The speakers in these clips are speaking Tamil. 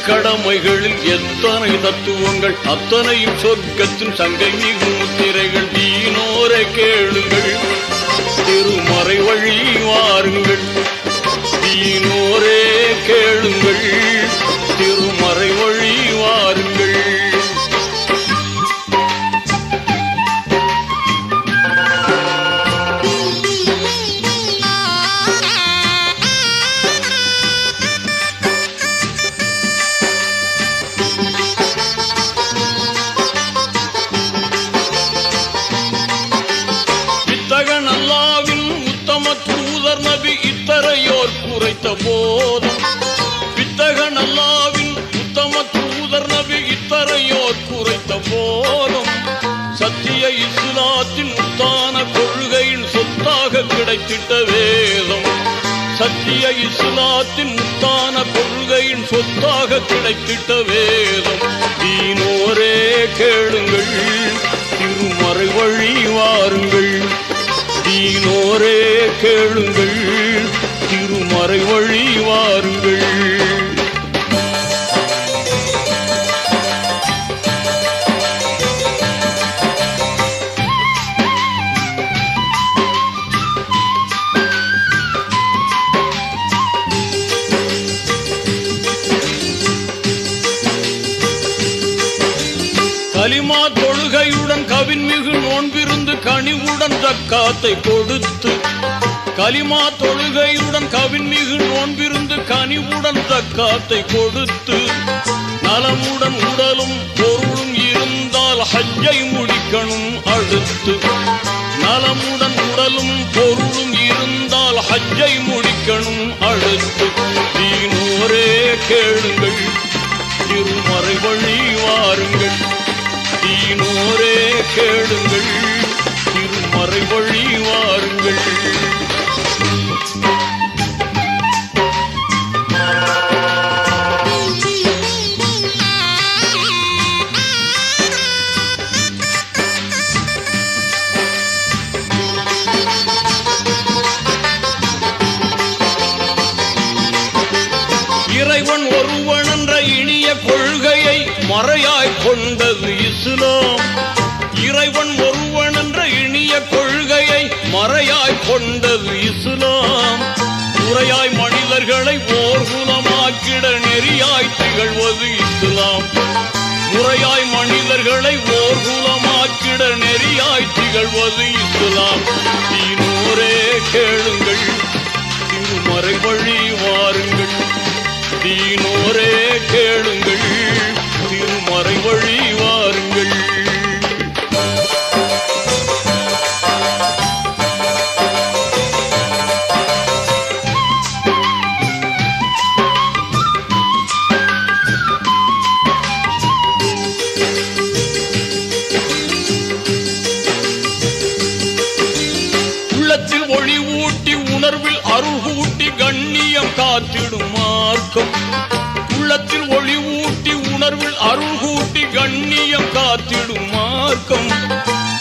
கடமைகளில் எத்தனை தத்துவங்கள், அத்தனையும் சொர்க்கத்தின் சங்கை மிகு முத்திரைகள். தீனோரை கேளுங்கள், திருமறை வழி வாருங்கள். தீனோரே கேளுங்கள், திருமறை வழி வாருங்கள். இத்தரையோர் குறைத்த போதும் வித்தகன் அல்லாவின் உத்தம தூதர் நபி இத்தரையோர் குறைத்த போதும் சத்திய இஸ்லாத்தின் உத்தான கொள்கையின் சொத்தாக கிடைத்திட்ட வேதம். சத்திய இஸ்லாத்தின் உத்தான கொள்கையின் சொத்தாக கிடைத்திட்ட வேதம். தீனோரே கேளுங்கள், திருமறை வழி வாருங்கள். தீனோரே கேளுங்கள், திருமறை வழி வாருங்கள். கலிமா தொழுகையுடன் கவின்மிகு நோன்பிருந்து கனிவுடன் ஜக்காத்தை கொடுத்து, கலிமா தொழுகையுடன் கவின்மிகு நோன்பிருந்து கனிவுடன் ஜக்காத்தை கொடுத்து, நலமுடன் உடலும் பொருளும் இருந்தால் ஹஜ்ஜை முடிக்கணும் அடுத்து. நலமுடன் உடலும் பொருளும் இருந்தால் ஹஜ்ஜை முடிக்கணும் அடுத்து. தீனோரே கேளுங்கள், திருமறை வழி வாருங்கள். தீனோரே கேளுங்கள், திருமறை வழி வாருங்கள். இறைவன் ஒருவன் என்ற இனிய கொள்கையை மறையாய் கொண்டது இஸ்லாம். இறைவன் ஒருவன் என்ற இனிய கொள்கையை மறையாய் கொண்டது இஸ்லாம். முறையாய் மனிதர்களை ஓர்குலமாக்கிட நெறியாய் திகழ்வது இஸ்லாம். முறையாய் மனிதர்களை ஓர்குலமாக்கிட நெறியாய் திகழ்வது இஸ்லாம். தீனோரே கேளுங்கள், திருமறை வழி வாருங்கள். தீனோரே கேளுங்கள், திருமறை வழி வாருங்கள். உள்ளத்தில் ஒளி ஊட்டி உணர்வில் அருள் ஊட்டி கண்ணியம் காத்திடும் மார்க்கம். உள்ளத்தில் ஒளி ஊட்டி உணர்வில் அருள் கூட்டி கண்ணியம் காத்திடும் மார்க்கம்.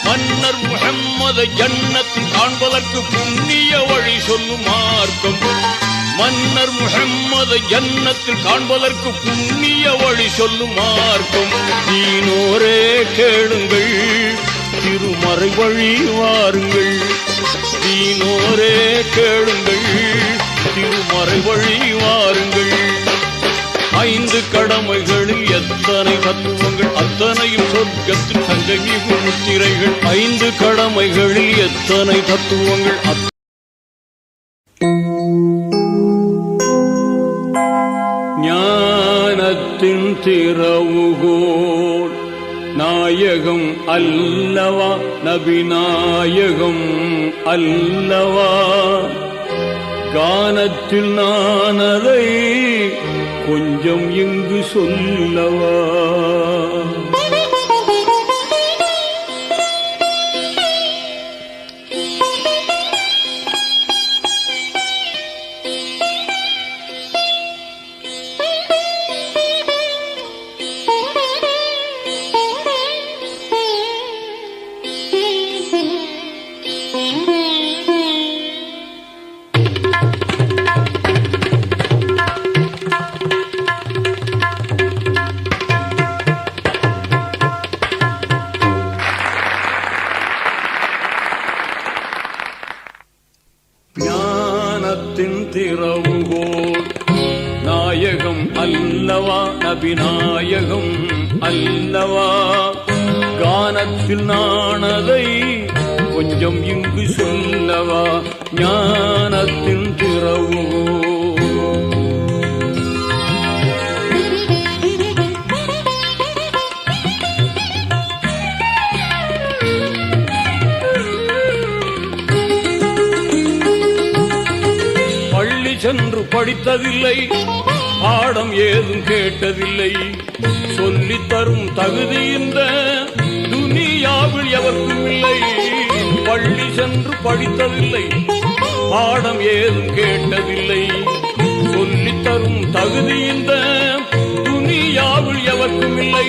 மன்னர் முஹம்மதை ஜன்னத்தில் காண்பதற்கு புண்ணிய வழி சொல்லும் மார்க்கம். மன்னர் முஹம்மதை ஜன்னத்தில் காண்பதற்கு புண்ணிய வழி சொல்லும் மார்க்கம். தீனோரே கேளுங்கள், திருமறை வழி வாருங்கள். தீனோரே கேளுங்கள், திருமறை வழி வாருங்கள். 5 கடமைகளில் எத்தனை தத்துவங்கள், அத்தனையும் சொர்க்கத்தின் சங்கை மிகு முத்திரைகள். 5 கடமைகளில் எத்தனை தத்துவங்கள். ஞானத்தின் திறவுகோல் நாயகம் அல்லவா, நபிநாயகம் அல்லவா. கானத்தில் நான் அதை கொஞ்சம் இங்கு சொல்லவா. திறவுகோல் நாயகம் அல்லவா நபி நாயகம் அல்லவா கானத்தில் நானதை கொஞ்சம் இங்கு சொல்லவா ஞானத்தின் திறவுகோல் சென்று படித்ததில்லை பாடம் ஏதும் கேட்டதில்லை சொல்லித் தரும் தகுதி இந்த துனியாவில் எவருக்கும் இல்லை பள்ளி சென்று படித்ததில்லை பாடம் ஏதும் கேட்டதில்லை சொல்லித் தரும் தகுதி இந்த துனியாவில் எவருக்கும் இல்லை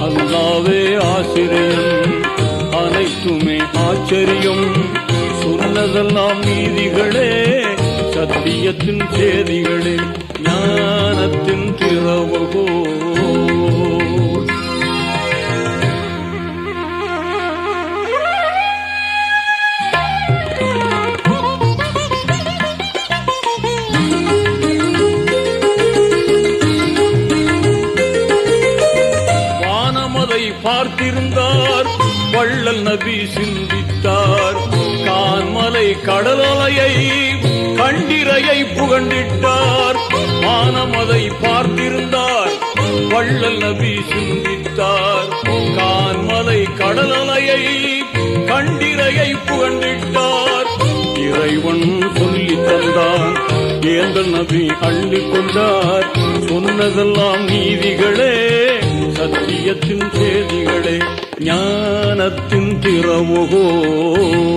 அல்லாஹ்வே ஆசிரியன் அனைத்துமே ஆச்சரியம் சொன்னதெல்லாம் நீதிகளே சத்தியத்தின் சேதிகளே ஞானத்தின் திறவுகோல் வானமதை பார்த்திருந்தார் வள்ளல் நபி சிந்தித்தார் கான்மலை கடலலையை கண்டிரையை புகண்டிட்டார் வானமதை பார்த்திருந்தார் வள்ளல் நபி சிந்தித்தார் கான்மலை கடலலையை கண்டிரையை புகண்டிட்டார் இறைவன் சொல்லி தந்தான் ஏந்தல் நபி அள்ளி கொண்டார் சொன்னதெல்லாம் நீதிகளே சத்தியத்தின் சேதிகளே ஞானத்தின் திறவுகோல்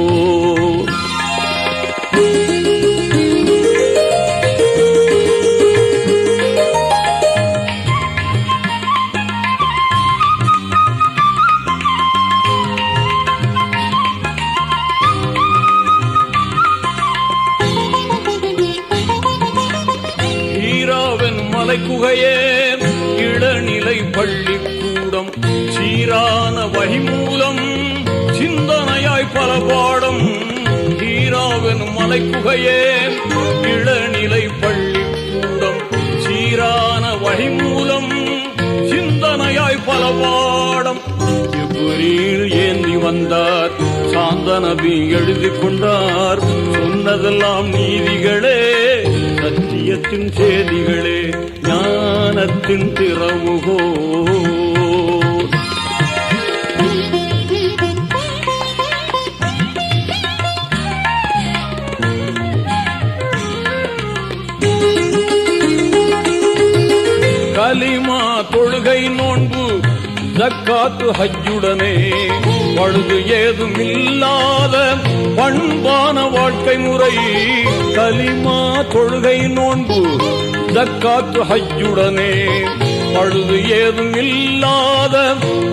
குகையே இளநிலை பள்ளிக்கூடம் சீரான வழிமூலம் சிந்தனையாய் பல பாடம் ஹீராவெனும் மலைக்குகையே இளநிலை பள்ளிக்கூடம் சீரான வழிமூலம் சிந்தனையாய் பல பாடம் ஜிப்ரீல் ஏந்தி வந்தார் சாந்த நபி எழுதி கொண்டார் சொன்னதெல்லாம் நீதிகளே சத்தியத்தின் சேதிகளே ஞானத்தின் திறவுகோல் கலிமா தொழுகை நோன்பு ஜக்காத்து ஹஜ்ஜுடனே பழுது ஏதும் இல்லாத பண்பான வாழ்க்கை முறை கலிமா தொழுகை நோன்பு ஜக்காத்து ஹஜ்ஜுடனே பழுது ஏதும் இல்லாத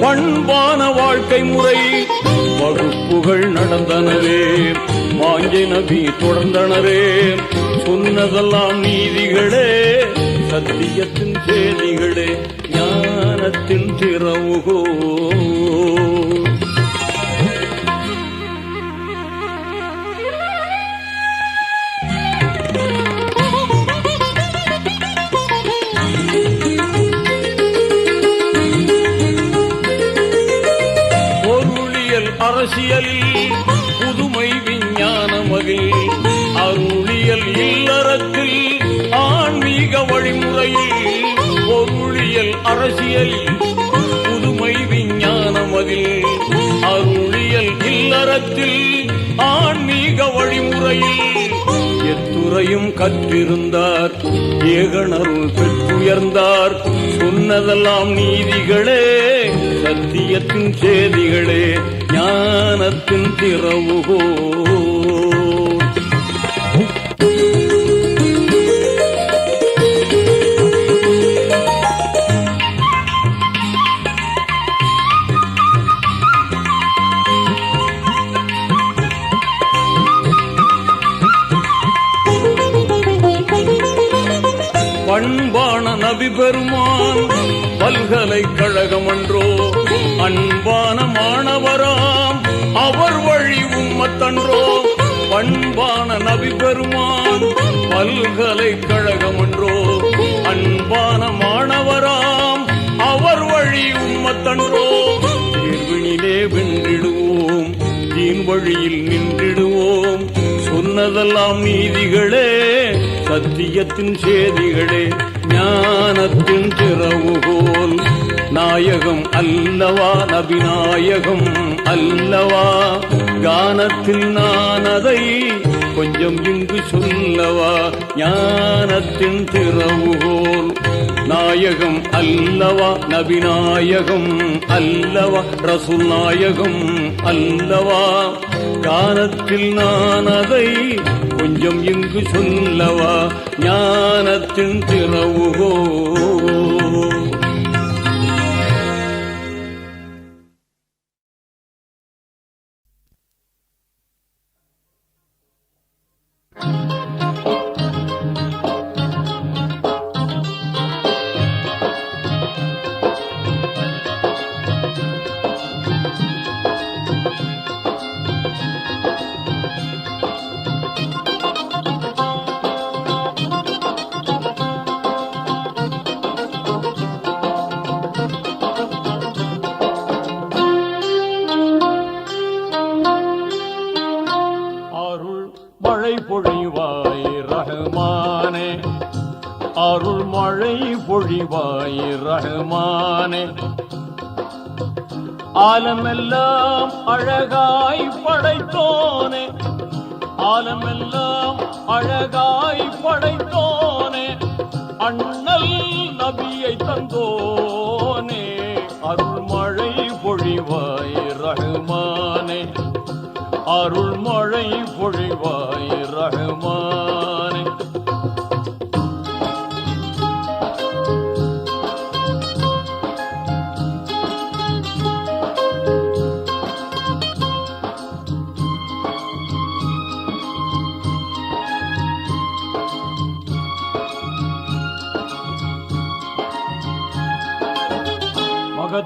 பண்பான வாழ்க்கை முறை வகுப்புகள் நடந்தனரே வாங்கி நபி தொடர்ந்தனரே சொன்னதெல்லாம் நீதிகளே சத்தியத்தின் சேதிகளே ஞானத்தின் திறவுகோல் பொருளியல் அரசியலில் புதுமை விஞ்ஞானமதில் அருளியல் இல்லறத்தில் ஆன்மீக வழிமுறையில் பொருளியல் அரசியலில் புதுமை விஞ்ஞானமதில் அருளியல் இல்லறத்தில் ஆன்மீக வழிமுறையில் எத்துறையும் கற்றிருந்தார் ஏகணருள் பெற்றுயர்ந்தார் சொன்னதெல்லாம் நீதிகளே சத்தியத்தின் சேதிகளே ஞானத்தின் திறவுகோல் பண்பான நபி பெருமான் பல்கலைக்கழகம் அன்றோ அன்பான மாணவராம் அவர் வழி உம்மத்தன்றோ பண்பான நபி பெருமான் பல்கலைக்கழகம் என்றோ அன்பான மாணவராம் அவர் வழி உம்மத்தன்றோ தேர்வினிலே வென்றிடுவோம் தீன் வழியில் நின்றிடுவோம் சொன்னதெல்லாம் நீதிகளே சத்தியத்தின் சேதிகளே ஞானத்தின் திறவுகோல் நாயகம் அல்லவா நபிநாயகம் அல்லவா கானத்தில் நான் அதை கொஞ்சம் இங்கு சொல்லவா ஞானத்தின் திறவுகோல் நாயகம் அல்லவா நபிநாயகம் அல்லவா ரசூல் நாயகம் அல்லவா கானத்தில் நான் அதை கொஞ்சம் இங்கு சொல்லவா ஞானத்தின் திறவுகோல் பொழிவாய் ரஹ்மானே அருள் மழை பொழிவாய் ரஹ்மானே ஆலமெல்லாம் அழகாய் படைத்தோனே ஆலமெல்லாம் அழகாய் படைத்தோனே அண்ணல் நபியை தந்தோனே அருள் மழை பொழிவாய் ரஹ்மானே அருள் மழை பொழிவாய் ரஹ்மானே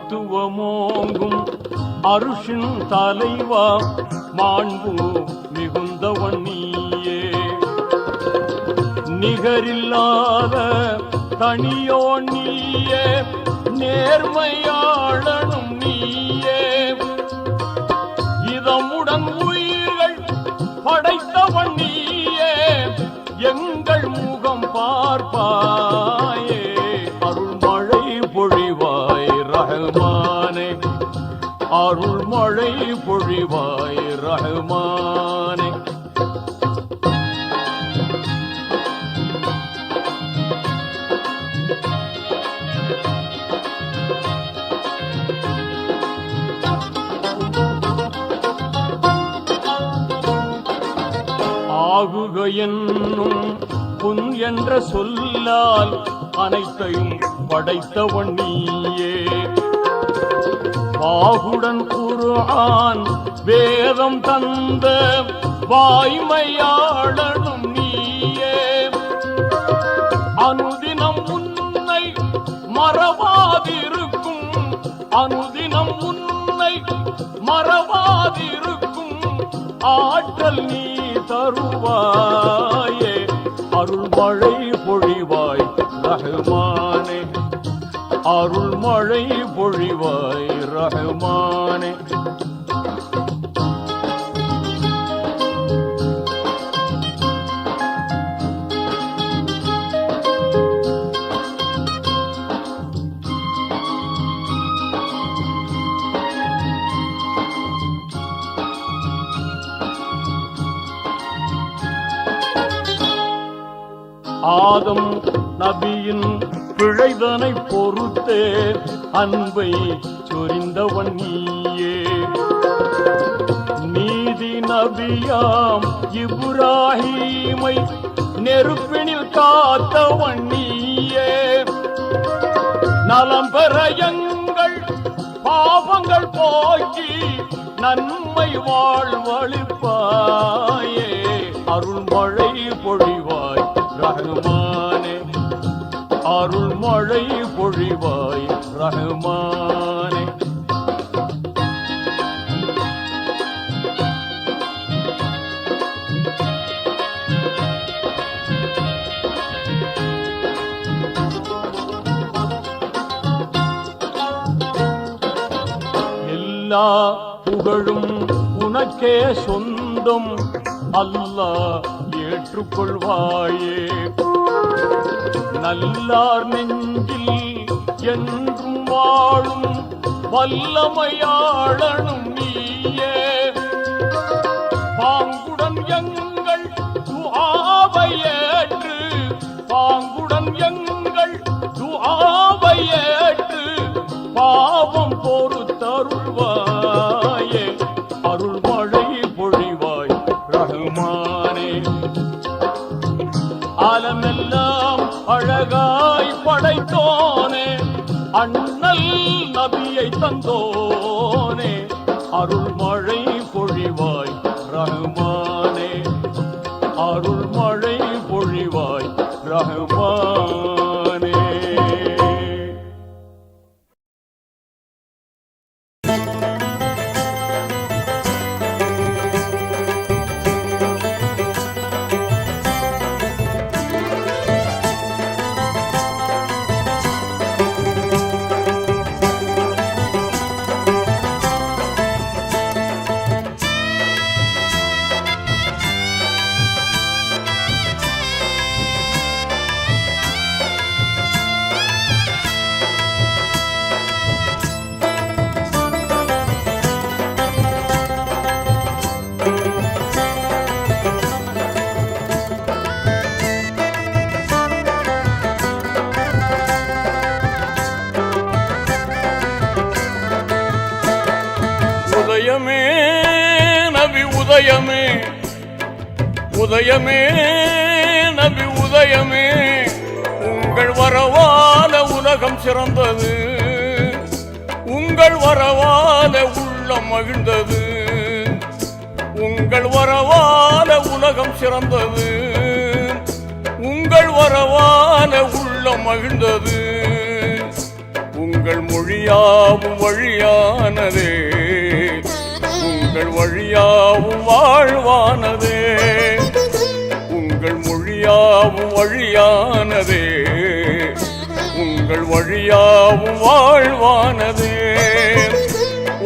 மகத்துவமோங்கும் அருஷின் தலைவா மாண்பு மிகுந்தவன் நீயே நிகரில்லாத தனியோ நீயே நேர்மையாளனும் நீயே இதமுடன் உயிர்கள் படைத்தவன் நீயே எங்கள் முகம் பார்ப்பாயே அருள் மழை பொழிவாய் ரஹ்மானே அருள் மழை பொழிவாய் ரஹ்மானே ஆகுக என்னும் புன் என்ற சொல்லால் அனைத்தையும் படைத்தவன் நீயே பாகுடன் குர்ஆன் வேதம் தந்த வாய்மையாளனும் நீயே அனுதினம் உன்னை மறவாதிருக்கும் அனுதினம் உன்னை மறவாதிருக்கும் ஆற்றல் நீ தருவாயே அருள் மழை பொழிவாய் ரஹ்மானே அருள் மழை பொழிவாய் ரஹ்மானே ஆதம் நபியின் பிழைதனை பொறுத்தே அன்பை சொரிந்தவன் நீயே நீதி நபியாம் இப்ராஹீமை நெருப்பினில் காத்தவன் நீயே நலம் பெற எங்கள் பாவங்கள் போக்கி நன்மை வாழ்வழிப்பாயே அருள் மழை பொழிவாய் ரஹ்மானே அருள் மழை பொழிவாய் ரஹ்மானே எல்லா புகழும் உனக்கே சொந்தம் அல்லாஹ் ஏற்றுக்கொள்வாயே. நல்லார் நெஞ்சில் என்றும் வாழும் வல்லமையாளனும் நீயே. பாங்குடன் எங்கள் துஆவை ஏற்று, பாங்குடன் எங்கள் துஆவை ஏற்று பாவம் பொறுத்தருள்வாயே. அருள்மழை பொழிவாய் ரஹ்மானே. ஆலமெல்லாம் அழகாய் படைத்தோனே, அண்ணல் நபியை தந்தோனே. அருள்மழை பொழிவாய் ரஹ்மானே. அருள்மழை பொழிவாய் ரஹ்மானே. உதயமே நபி உதயமே, உதயமே நபி உதயமே. உங்கள் வரவால உலகம் சிறந்தது, உங்கள் வரவால உள்ளம் மகிழ்ந்தது. உங்கள் வரவால உலகம் சிறந்தது, உங்கள் வரவால உள்ளம் மகிழ்ந்தது. உங்கள் மொழியாவும் வழியானதே, உங்கள் வழியாவும் வாழ்வானதே. உங்கள் மொழியாவும் வழியானதே, உங்கள் வழியாவும் வாழ்வானதே.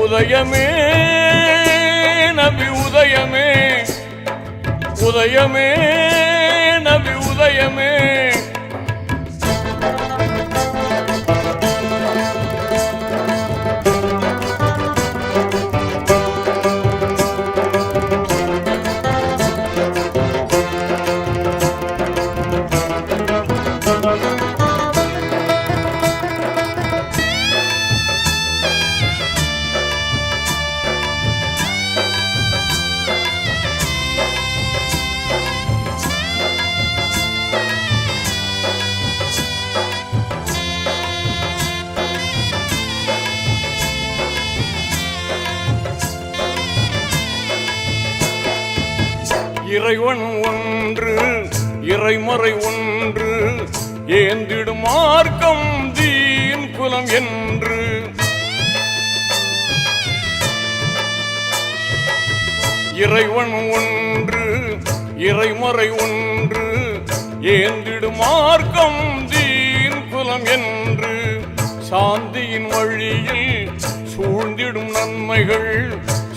உதயமே நபி உதயமே, உதயமே நபி உதயமே. இறைவன் ஒன்று இறைமறை ஒன்று, ஏந்திடும் மார்க்கம் தீன் குலம் என்று. இறைவன் ஒன்று இறைமறை ஒன்று, ஏந்திடும் மார்க்கம் தீன் குலம் என்று. சாந்தியின் வழியில் சூழ்ந்திடும் நன்மைகள்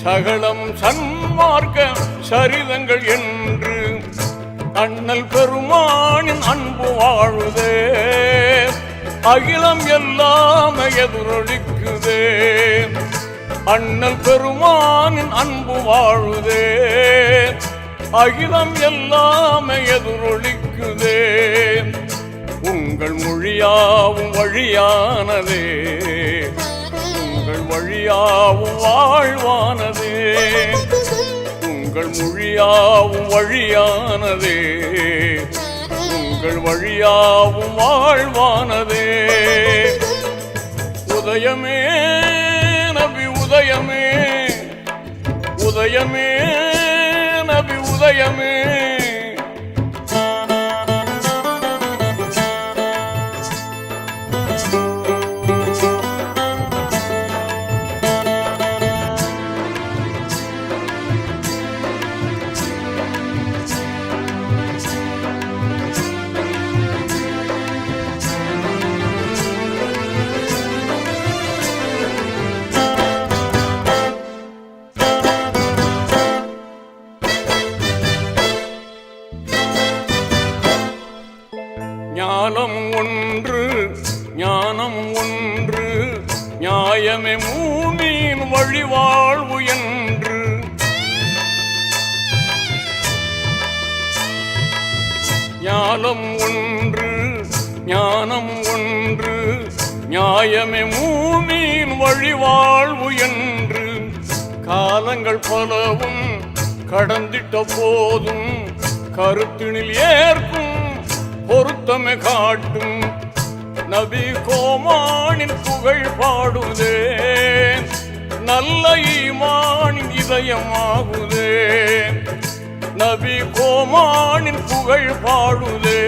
சகலம் சன்மார்க்க சரிதங்கள் என்று. அண்ணல் பெருமானின் அன்பு வாழுதே, அகிலம் எல்லாம் எதிரொலிக்குதே. அண்ணல் பெருமானின் அன்பு வாழுதே, அகிலம் எல்லாம் எதிரொலிக்குதே. உங்கள் மொழியாவும் வழியானதே, உங்கள் வழியாவும் வாழ்வானதே. உங்கள் மொழியாவும் வழியானதே, உங்கள் வழியாவும் வாழ்வானதே. உதயமே நபி உதயமே, உதயமே நபி உதயமே. ஞானம் ஒன்று ஞானம் ஒன்று நியாயமே மூமியின் வழிவாழ்வு என்று ஞானம் ஒன்று ஞானம் ஒன்று நியாயமே மூமியின் வழிவாழ்வு என்று காலங்கள் பலவும் கடந்திட்ட போதும் கருத்தினில் ஏற்கும் பொருத்தமே காட்டும் நபி கோமானின் புகழ் பாடுதே நல்ல ஈமானின் இதயமாகுதே நபி கோமானின் புகழ் பாடுதே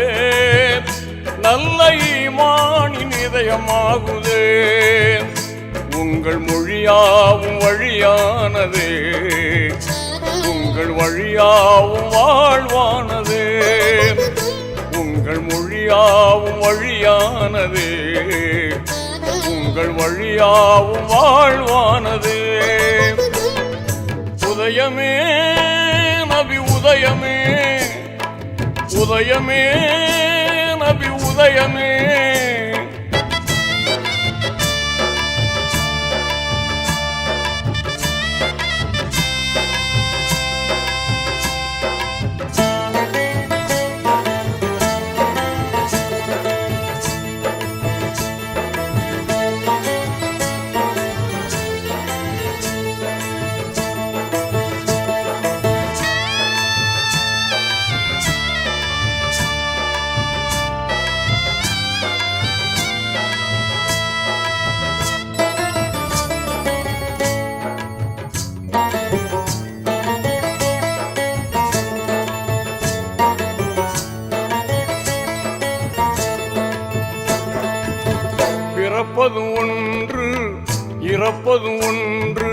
நல்ல ஈமானின் இதயமாகுதே உங்கள் மொழியாவும் வழியானதே உங்கள் வழியாவும் வாழ்வானதே உங்கள் மொழியாவும் வழியானதே உங்கள் வழியாவும் வாழ்வானதே உதயமே நபி உதயமே உதயமே நபி உதயமே பிறப்பது ஒன்று இறப்பது ஒன்று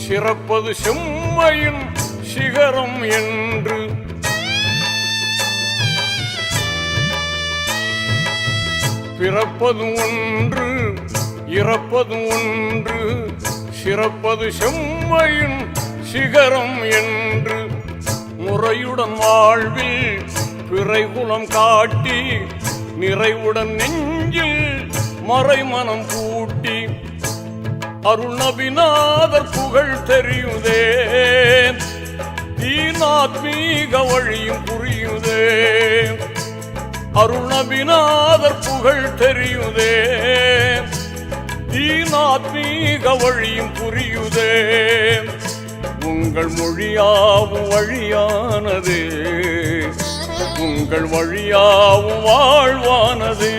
சிறப்பது செம்மையின் சிகரம் என்று பிறப்பது ஒன்று இறப்பது ஒன்று சிறப்பது செம்மையின் சிகரம் என்று முறையுடன் வாழ்வில் பிறைகுலம் காட்டி நிறைவுடன் நெஞ்சில் மறைமனம் கூட்டி அருள் நபிநாதர் புகழ் தெரியுதே தீனாத்மீக வழியும் புரியுதே அருள் நபிநாதர் புகழ் தெரியுதே தீனாத்மீக வழியும் புரியுதே உங்கள் மொழியாவும் வழியானதே உங்கள் வழியாவும் வாழ்வானதே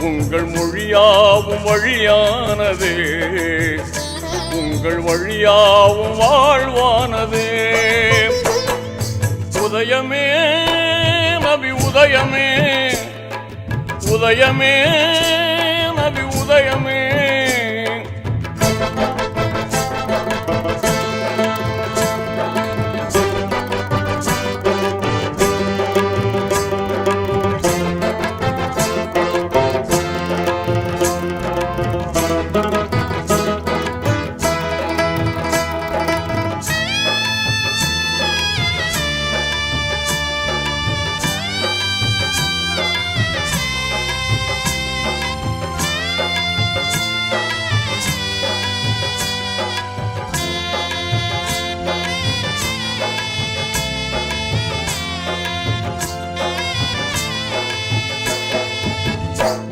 உங்கள் மொழியாவும் வழியானதே உங்கள் வழியாவும் வாழ்வானதே உதயமே நபி உதயமே உதயமே நபி உதயமே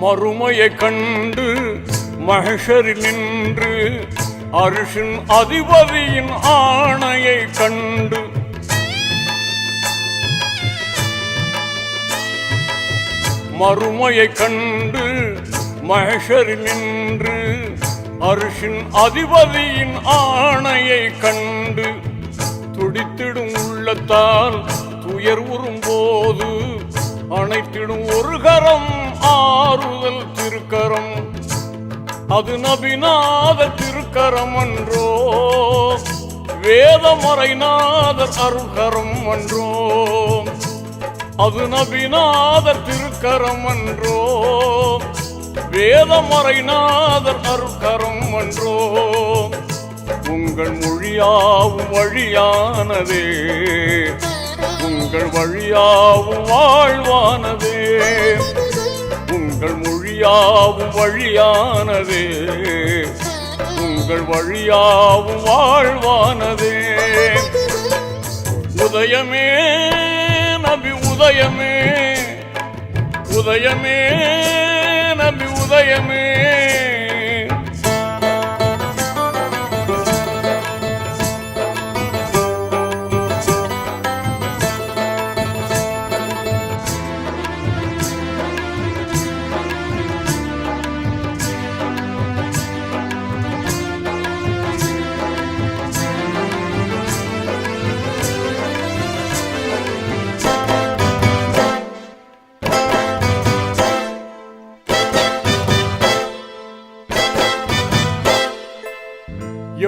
மறுமையை கண்டு மஹ்ஷரில் நின்று அர்ஷின் அதிபதியின் ஆணையை கண்டு மறுமையை கண்டு மஹ்ஷரில் நின்று அர்ஷின் அதிபதியின் ஆணையை கண்டு துடித்திடும் உள்ளத்தால் துயர் உறும்போது அனைத்திடும் ஒரு கரம் ஆறுதல் திருக்கரம் அது நபிநாதர் திருக்கரம் அன்றோ வேதமறைநாதர் அருள்கரம் அன்றோ அது நபிநாதர் திருக்கரம் அன்றோ வேதமறைநாதர் அருள்கரம் அன்றோ உங்கள் மொழியாவும் வழியானதே உங்கள் வழியாவும் வாழ்வானதே உங்கள் மொழியாவும் வழியானதே, உங்கள் வழியாவும் வாழ்வானதே. உதயமே நபி உதயமே, உதயமே நபி உதயமே.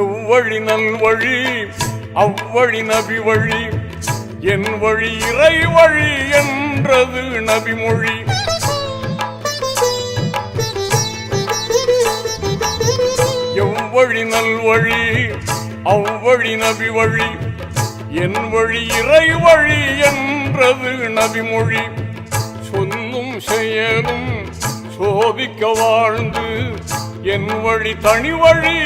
எவ்வழி நல்வழி அவ்வழி நபி வழி, என் வழி இறை வழி என்றது நபி மொழி. எவ்வழி நல்வழி அவ்வழி நபி வழி, என் வழி இறை வழி என்றது நபி மொழி. சொல்லும் செயலும் சோபிக்க வாழ்ந்து என் வழி தனி வழி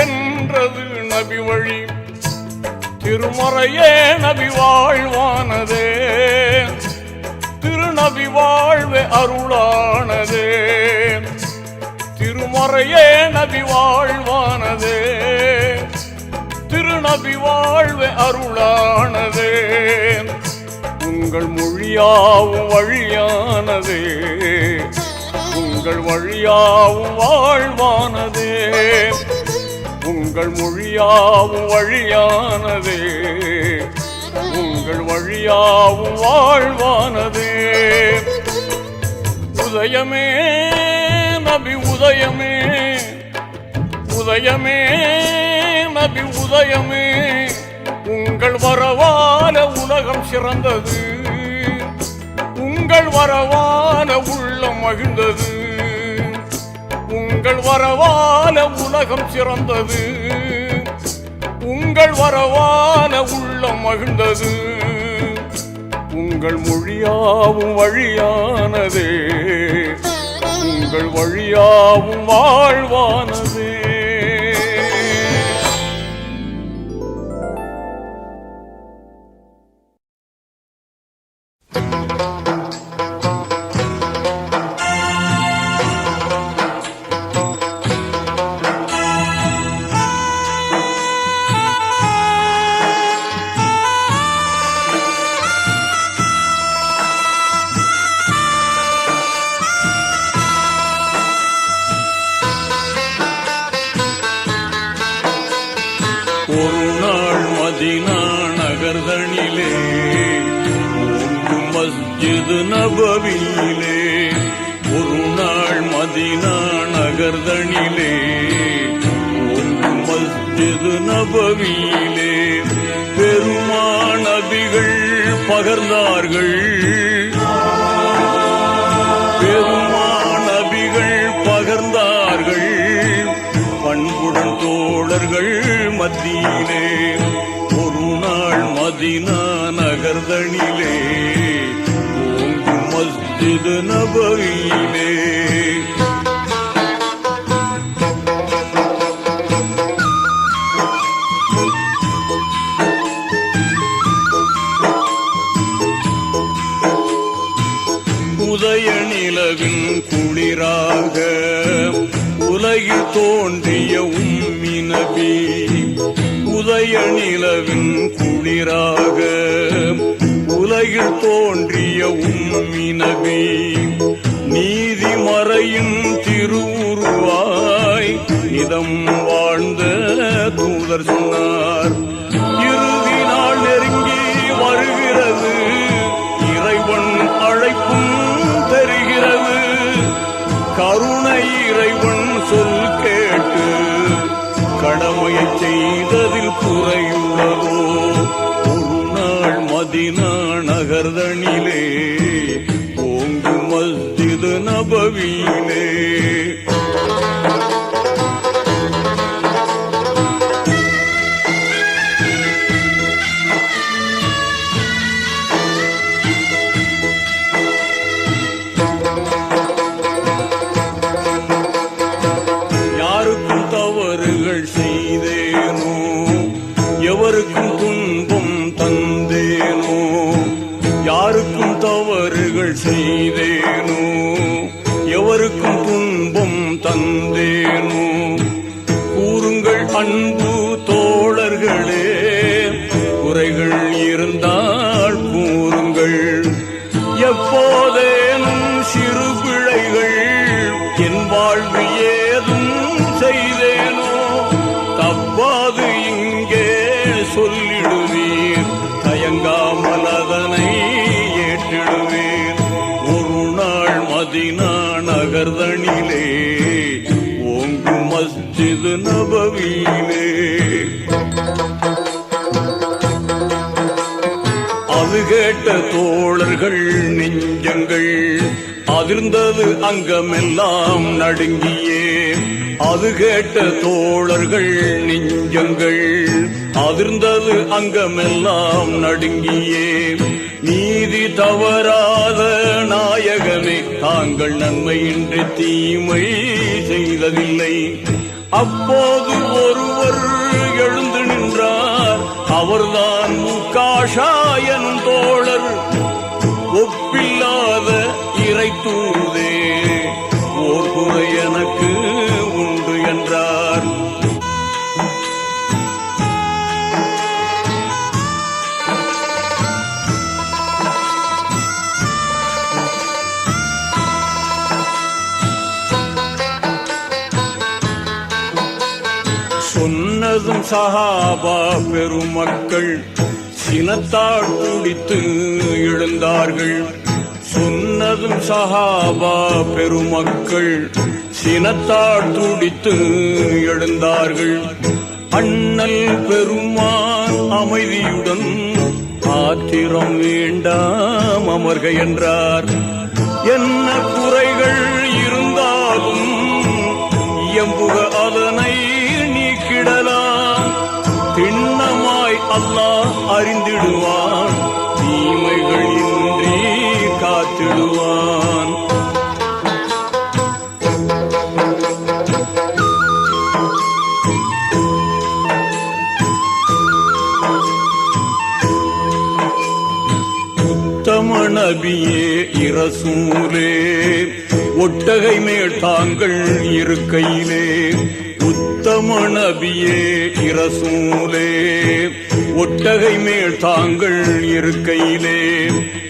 என்றது நபி வழி. திருமறையே நபி வாழ்வானதே, திருநபி வாழ்வே அருளானதே. திருமறையே நபி வாழ்வானதே, திருநபி வாழ்வே அருளானதே. உங்கள் மொழியாவும் வழியானதே, உங்கள் வழியாவும் வாழ்வானதே. உங்கள் மொழியாவும் வழியானதே, உங்கள் வழியாவும் வாழ்வானதே. உதயமே நபி உதயமே, உதயமே நபி உதயமே. உங்கள் வரவால உலகம் சிறந்தது, உங்கள் வரவால உள்ளம் மகிழ்ந்தது. உங்கள் வரவால உலகம் சிறந்தது, உங்கள் வரவால உள்ளம் மகிழ்ந்தது. உங்கள் மொழியாவும் வழியானதே, உங்கள் வழியாவும் வாழ்வானதே. ஒரு நாள் மதீனா நகர்தனிலே, மஸ்ஜித் நபவியிலே. ஒரு நாள் மதீனா நகர்தனிலே, மஸ்ஜித் நபவியிலே. பெருமான் நபிகள் பகர்ந்தார்கள், பெருமான் நபிகள் பகர்ந்தார்கள். பண்புடன் தோழர்கள் மத்தியிலே, ஒரு நாள் மதீனா நகர்தனிலே, ஓங்கும் மஸ்ஜித் நபவியிலே. உதய நிலவின் குளிராக உலகில் தோன்றிய உம்மி நபி. உதய நிலவின் குளிராக உலகில் தோன்றிய உம்மி நபி. நீதிமறையின் திருவுருவாய் இதம் வாழ்ந்த தூதர் சொன்னார். இறுதி நாள் நெருங்கி வருகிறது, இறைவன் அழைப்பும் தெரிகிறது. கருணை இறைவன் சொல் கேட்டு கடமையை செய்ததில் குறையுள்ளதோ. ஒரு நாள் மதீனா நகர்தனிலே, ஓங்கு மஸ்ஜித் நபவியிலே. செய்தேனோ, எவருக்கும் துன்பம் தந்தேனோ, கூறுங்கள் அன்பு தோழர்களே, குறைகள் இருந்தால் கூறுங்கள். எப்போதேனும் சிறு பிழைகள் என் வாழ்வில் ஏதும் செய்தேனோ, தப்பாது இங்கே சொல்லிடுவீர், தயங்காமல் அதனை ஏற்றிடுவீர். ஒரு நாள் மதீனா நகர்தனிலே ஓங்கு மஸ்ஜித் நபவியிலே அது கேட்ட தோழர்கள் நெஞ்சங்கள் அதிர்ந்தது, அங்கமெல்லாம் நடுங்கியே. அது கேட்ட தோழர்கள் நெஞ்சங்கள் அதிர்ந்தது, அங்கமெல்லாம் நடுங்கியே. நீதி தவறாத நாயகமே, தாங்கள் நன்மையின்றி தீமை செய்ததில்லை. அப்போது ஒருவர் எழுந்து நின்றார், அவர்தான் முக்காஷா எனும் தோழர். ஒப்பில்லாத இறை தூதே, ஓர் குறை எனக்கு உண்டு என்றார். சொன்னதும் சஹாபா பெருமக்கள் சினத்தால் துடித்து எழுந்தார்கள். சொன்னதும் சஹாபா பெருமக்கள் சினத்தால் துடித்து எழுந்தார்கள். அண்ணல் பெருமான் அமைதியுடன் ஆத்திரம் வேண்டாம் அமர்க என்றார். என்ன குறைகள் இருந்தாலும் இயம்புக, அதனை நீக்கிடலாம். திண்ணமாய் அல்லாஹ் அறிந்திடுவான், தீமைகள் இன்றி காத்திடுவான். உத்தம நபியே இரசூலே, ஒட்டகை மேல் தாங்கள் இருக்கையிலே. உத்தம நபியே இரசூலே, ஒட்டகை மேல் தாங்கள் இருக்கையிலே.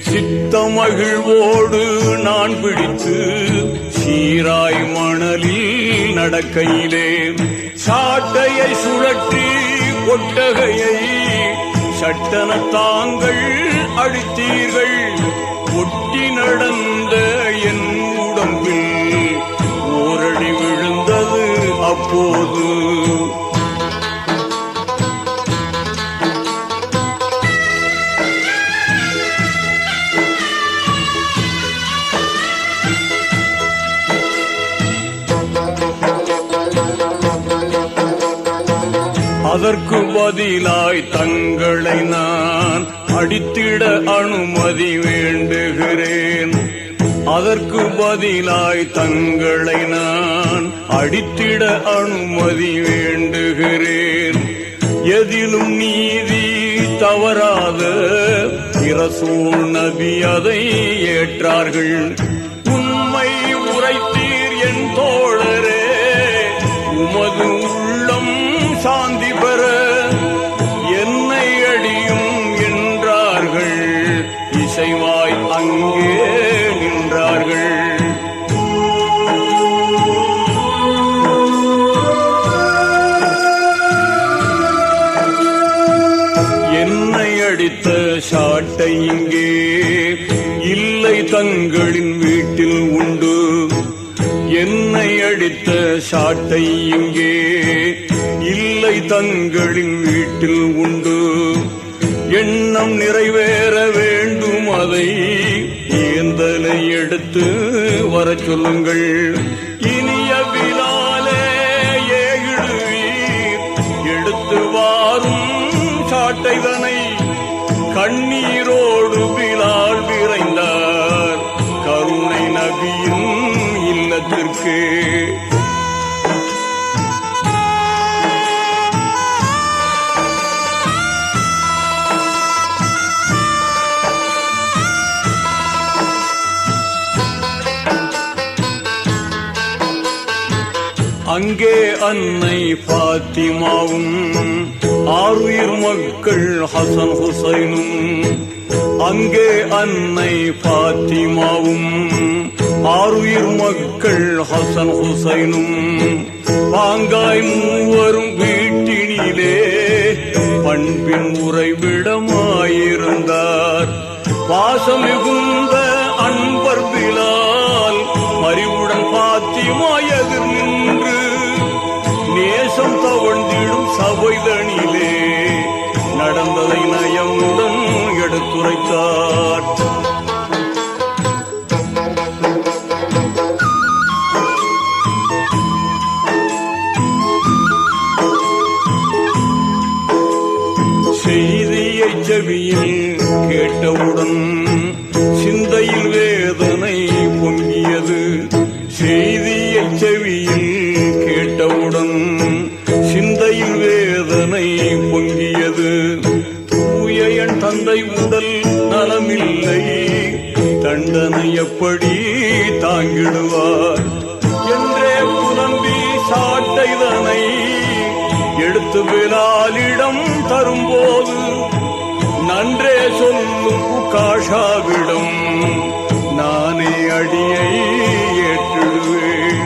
சித்தமகிழ்வோடு நான் பிடித்து சீராய் மணலில் நடக்கையிலே. சாட்டையை சுழற்றி ஒட்டகையை சட்டன தாங்கள் அடித்தீர்கள். ஒட்டி நடந்த என் உடம்பில் ஓரடி விழுந்தது அப்போது. அதற்கு பதிலாய் தங்களை நான் அடித்திட அனுமதி வேண்டுகிறேன். அதற்கு பதிலாய் தங்களை நான் அடித்திட அனுமதி வேண்டுகிறேன். எதிலும் நீதி தவறாத இரசூல் நபி அதை ஏற்றார்கள். உண்மை உரைத்தீர் என் தோழரே, உமது உள்ளம் சாந்தி பெற என்னை அடியும் என்றார்கள். இசைவாய் அங்கே நின்றார்கள். என்னை அடித்த சாட்டை இங்கே இல்லை, தங்களின் வீட்டில் உண்டு. என்னை அடித்த சாட்டை இங்கே இல்லை, தங்களின் வீட்டில் உண்டு. எண்ணம் நிறைவேற வேண்டும், அதை ஏந்தலை எடுத்து வர சொல்லுங்கள். இனிய பிலாலே ஏகிடுவீர், எடுத்து வாரும் சாட்டைதனை. கண்ணீரோடு பிலால் விரைந்தார் கருணை நபியின் இல்லத்திற்கு. அங்கே அன்னை பாத்திமாவும் ஆறுயிர் மக்கள் ஹசன் ஹுசைனும் அங்கே அன்னை பாத்திமாவும் ஆறுயிர் மக்கள் ஹசன் ஹுசைனும் பாங்காய் மூவரும் வீட்டினிலே பண்பின் உறைவிடமாயிருந்தார். பாசம் மிகுந்த அன்பர் பிலால் அறிவுடன் பாத்திமா எதிர் நின்று நேசம் தவழ்ந்திடும் சபைதனிலே நடந்ததை நயமுடன் எடுத்துரைத்தார். செய்தியை செவியில் கேட்டவுடன் சிந்தையில் வேதனை பொங்கியது. செய்தியை செவியில் கேட்டவுடன் சிந்தையில் வேதனை பொங்கியது. தூய என் தந்தை உடல் நலமில்லை, தண்டனை எப்படி தாங்கிடுவார் என்றே புலம்பி சாட்டைதனை எடுத்து பிலாலிடம் தரும்போது நன்றே சொல்லும் உகாஷாவிடம் நானே அடியை ஏற்றிடுவேன்.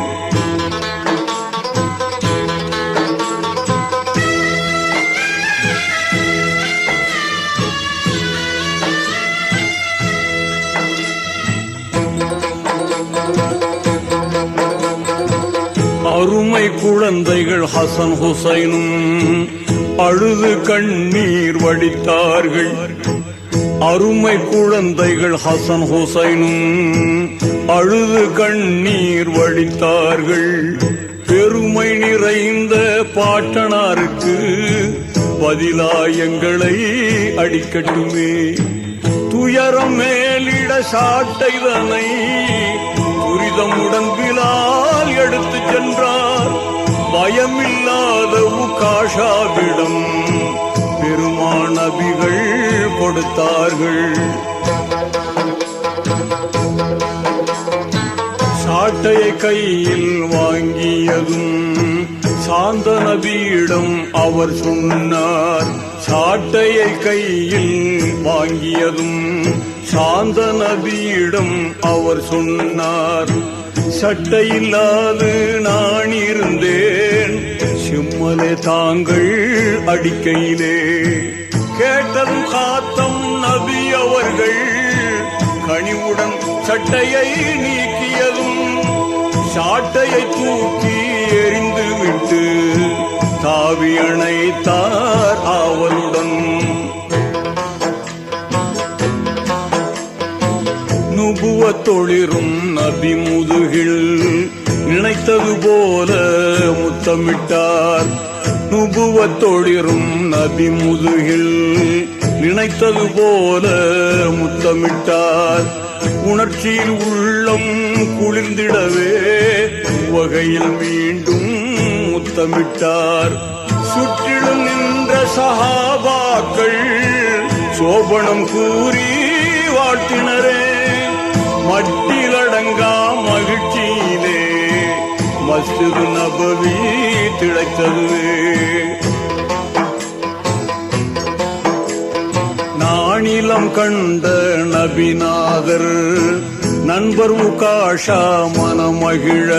அருமை குழந்தைகள் ஹசன் ஹுசைனும் அழுது கண்ணீர் வடித்தார்கள். அருமை குழந்தைகள் ஹசன் ஹுசைனும் அழுது கண்ணீர் வடித்தார்கள். பெருமை நிறைந்த பாட்டனாருக்கு பதிலாயங்களை அடிக்கட்டுமே. துயரம் மேலிட சாட்டைதனை துரிதமுடன் பிலால் எடுத்து சென்றார். பயமில்லாத உகாஷாவிடம் பெருமாநபிகள் கொடுத்தார்கள். சாட்டையை கையில் வாங்கியதும் சாந்த நபியிடம் அவர் சொன்னார். சாட்டையை கையில் வாங்கியதும் சாந்த நபியிடம் அவர் சொன்னார். சட்டையில்லாது நான் இருந்தேன், சிம்மலே தாங்கள் அடிக்கையிலே. கேட்டதும் காத்தம் நபி அவர்கள் கனிவுடன் சட்டையை நீக்கியதும் சாட்டையை தூக்கி எறிந்து விட்டு தாவி அணைத்தார் ஆவலுடன். நுபுவத்தொளிரும் நபி முதுகில் நினைத்தது போல முத்தமிட்டார். நுபுவத்தொளிரும் நபி முதுகில் நினைத்தது போல முத்தமிட்டார். உணர்ச்சியில் உள்ளம் குளிர்ந்திடவே வகையில் மீண்டும் முத்தமிட்டார். சுற்றிலும் நின்ற சஹாபாக்கள் சோபனம் கூறி வாழ்த்தினரே. மட்டிலடங்கா மகிழ்ச்சியிலே மஸ்ஜித் நபவி திளைத்ததுவே. நானிலம் கண்ட நபிநாதர் நண்பர் உகாஷா மனமகிழ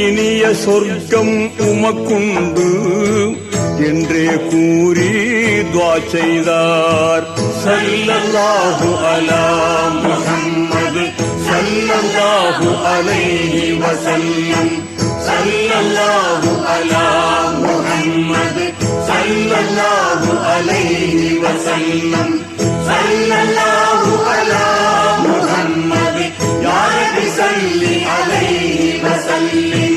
இனிய சொர்க்கம் உமக்குண்டு என்றே கூறி துஆ செய்தார். ஸல்லல்லாஹு அலா முஹம்மது ஸல்லல்லாஹு அலைஹி வஸல்லம். ஸல்லல்லாஹு அலா முஹம்மது ஸல்லல்லாஹு அலைஹி வஸல்லம். ஸல்லல்லாஹு அலா முஹம்மது யா ரப்பி ஸல்லி அலைஹி வஸல்லிம்.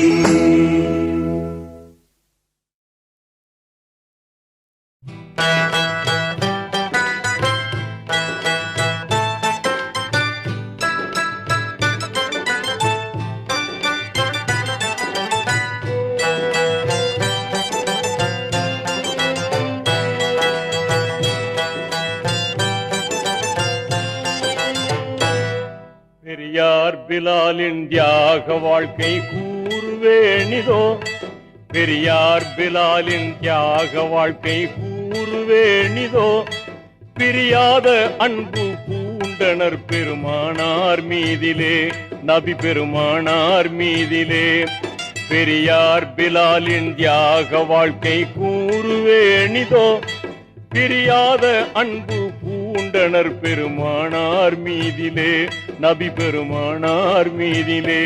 பெரியார் பிலாலின் தியாக வாழ்க்கை கூறும் கூறுவேணிதோ பெரியார் பிலாலின் தியாக வாழ்க்கை கூறுவேணிதோ பிரியாத அன்பு பூண்டனர் பெருமானார் மீதிலே நபி பெருமானார் மீதிலே பெரியார் பிலாலின் தியாக வாழ்க்கை கூறுவேணிதோ பிரியாத அன்பு பூண்டனர் பெருமானார் மீதிலே நபி பெருமானார் மீதிலே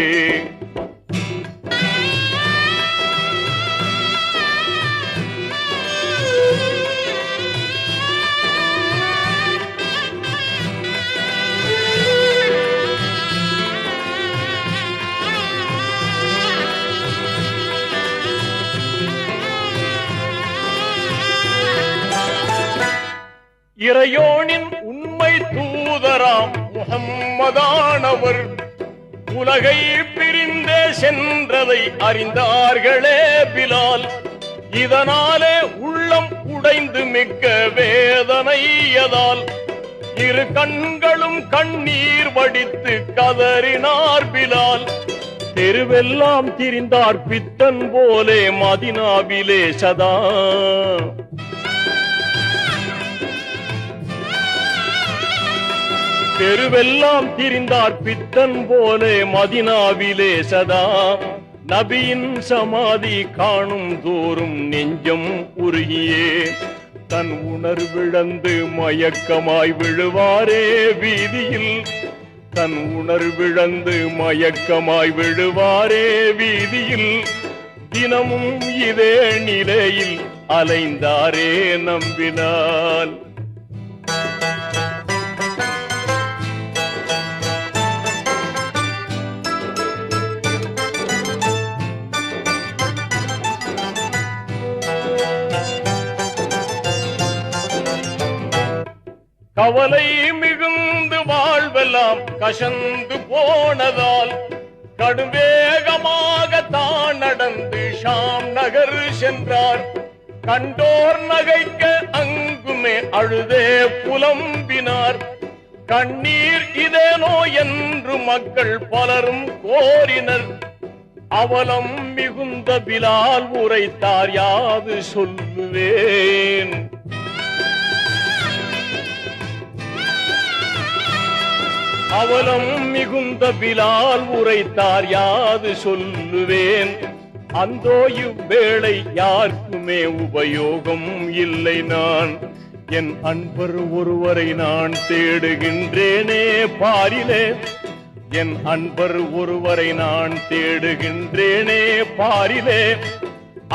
இறையோனின் உண்மை தூதராம் முஹம்மதானவர் உலகை பிரிந்தே சென்றதை அறிந்தார்களே பிலால் இதனாலே உள்ளம் உடைந்து மிக்க வேதனையதால் இரு கண்களும் கண்ணீர் வடித்து கதறினார் பிலால் தெருவெல்லாம் திரிந்தார் பித்தன் போலே மதினாவிலே சதா தெருவெல்லாம் திரிந்தார் பித்தன் போலே மதினாவிலே சதா நபியின் சமாதி காணும் தோறும் நெஞ்சம் உருகியே தன் உணர்விழந்து மயக்கமாய் விழுவாரே வீதியில் தன் உணர்விழந்து மயக்கமாய் விழுவாரே வீதியில் தினமும் இதே நிலையில் அலைந்தாரே நம்பினால் கவலை மிகுந்து வாழ்வெல்லாம் கசந்து போனதால் கடுவேகமாக தான் நடந்து ஷாம் நகர் சென்றார் கண்டோர் நகைக்க அங்குமே அழுதே புலம்பினார் கண்ணீர் இதேனோ என்று மக்கள் பலரும் கோரினர் அவலம் மிகுந்த பிலால் உரைத்தார் யாது சொல்லுவேன் அவலம் மிகுந்த பிலால் உரைத்தார் யாது சொல்லுவேன் அந்தோ இவ்வேளை யாருக்குமே உபயோகம் இல்லை நான் என் அன்பர் ஒருவரை நான் தேடுகின்றேனே பாரிலே என் அன்பர் ஒருவரை நான் தேடுகின்றேனே பாரிலே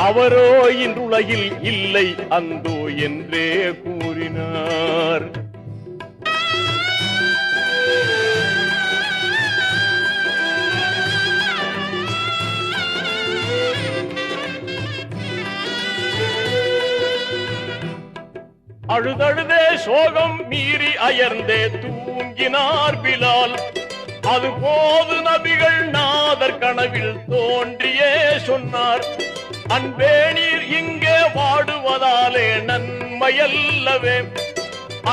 அவரோ இன்றுலகில் இல்லை அந்தோ என்றே கூறினார் அழுதழுதே சோகம் மீறி அயர்ந்தே தூங்கினார் பிலால் அதுபோது நபிகள் நாதர் கனவில் தோன்றியே சொன்னார் அன்பே நீர் இங்கே வாடுவதாலே நன்மையல்லவே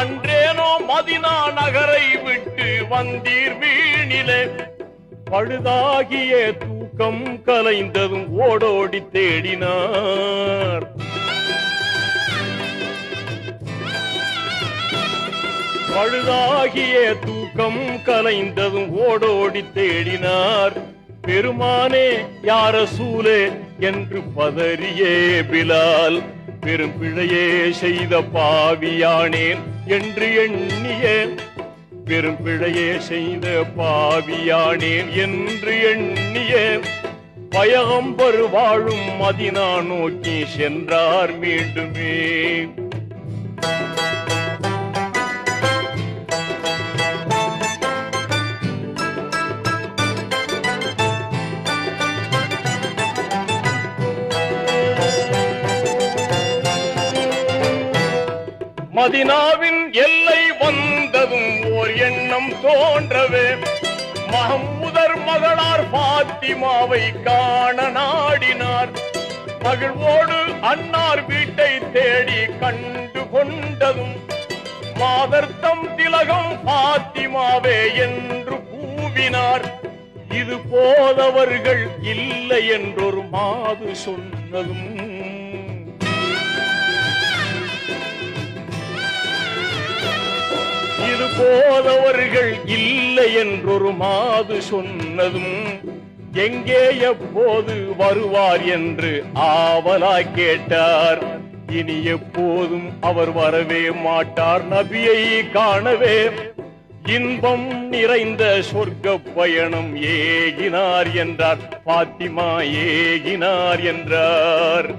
அன்றேனோ மதினா நகரை விட்டு வந்தீர் வீணிலே பழுதாகிய தூக்கம் கலைந்ததும் ஓடோடி தேடினார் பழுதாகிய தூக்கம் கலைந்ததும் ஓடோடி தேடினார் பெருமானே யார சூலே என்று பதறியே பிலால் பெரும் பிழையே செய்த பாவியானேன் என்று எண்ணிய பெரும் பிழையே செய்த பாவியானேன் என்று எண்ணிய பயகம்பர் வாழும் மதினா நோக்கி சென்றார் மீண்டுமே மதினாவின் எல்லை வந்ததும் ஓர் எண்ணம் தோன்றவே மஹ்மூதர் மகளார் பாத்திமாவை காண நாடினார் மகிழ்வோடு அன்னார் வீட்டை தேடி கண்டு கொண்டதும் மாதர்த்தம் திலகம் பாத்திமாவே என்று கூவினார் இது போதவர்கள் இல்லை என்றொரு மாது சொன்னதும் இது போதவர்கள் இல்லை என்றொரு மாது சொன்னதும் எங்கே எப்போது வருவார் என்று ஆவலாய் கேட்டார். இனி எப்போதும் அவர் வரவே மாட்டார், நபியை காணவே இன்பம் நிறைந்த சொர்க்க பயணம் ஏகினார் என்றார். பாத்திமா ஏகினார் என்றார்.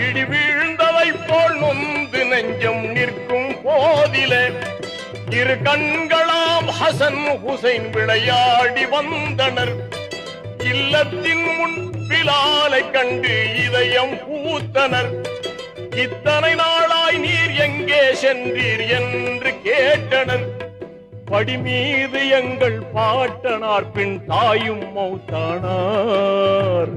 இடி வீழ்ந்ததை போல் நொந்து நெஞ்சம் நிற்கும் போதிலே இரு கண்களாம் ஹசன் ஹுசைன் விளையாடி வந்தனர். இல்லத்தின் முன் பிலாலை கண்டு இதயம் பூத்தனர். இத்தனை நாளாய் நீர் எங்கே சென்றீர் என்று கேட்டனர். படி மீது எங்கள் பாட்டனார் பின் தாயும் மௌத்தானார்.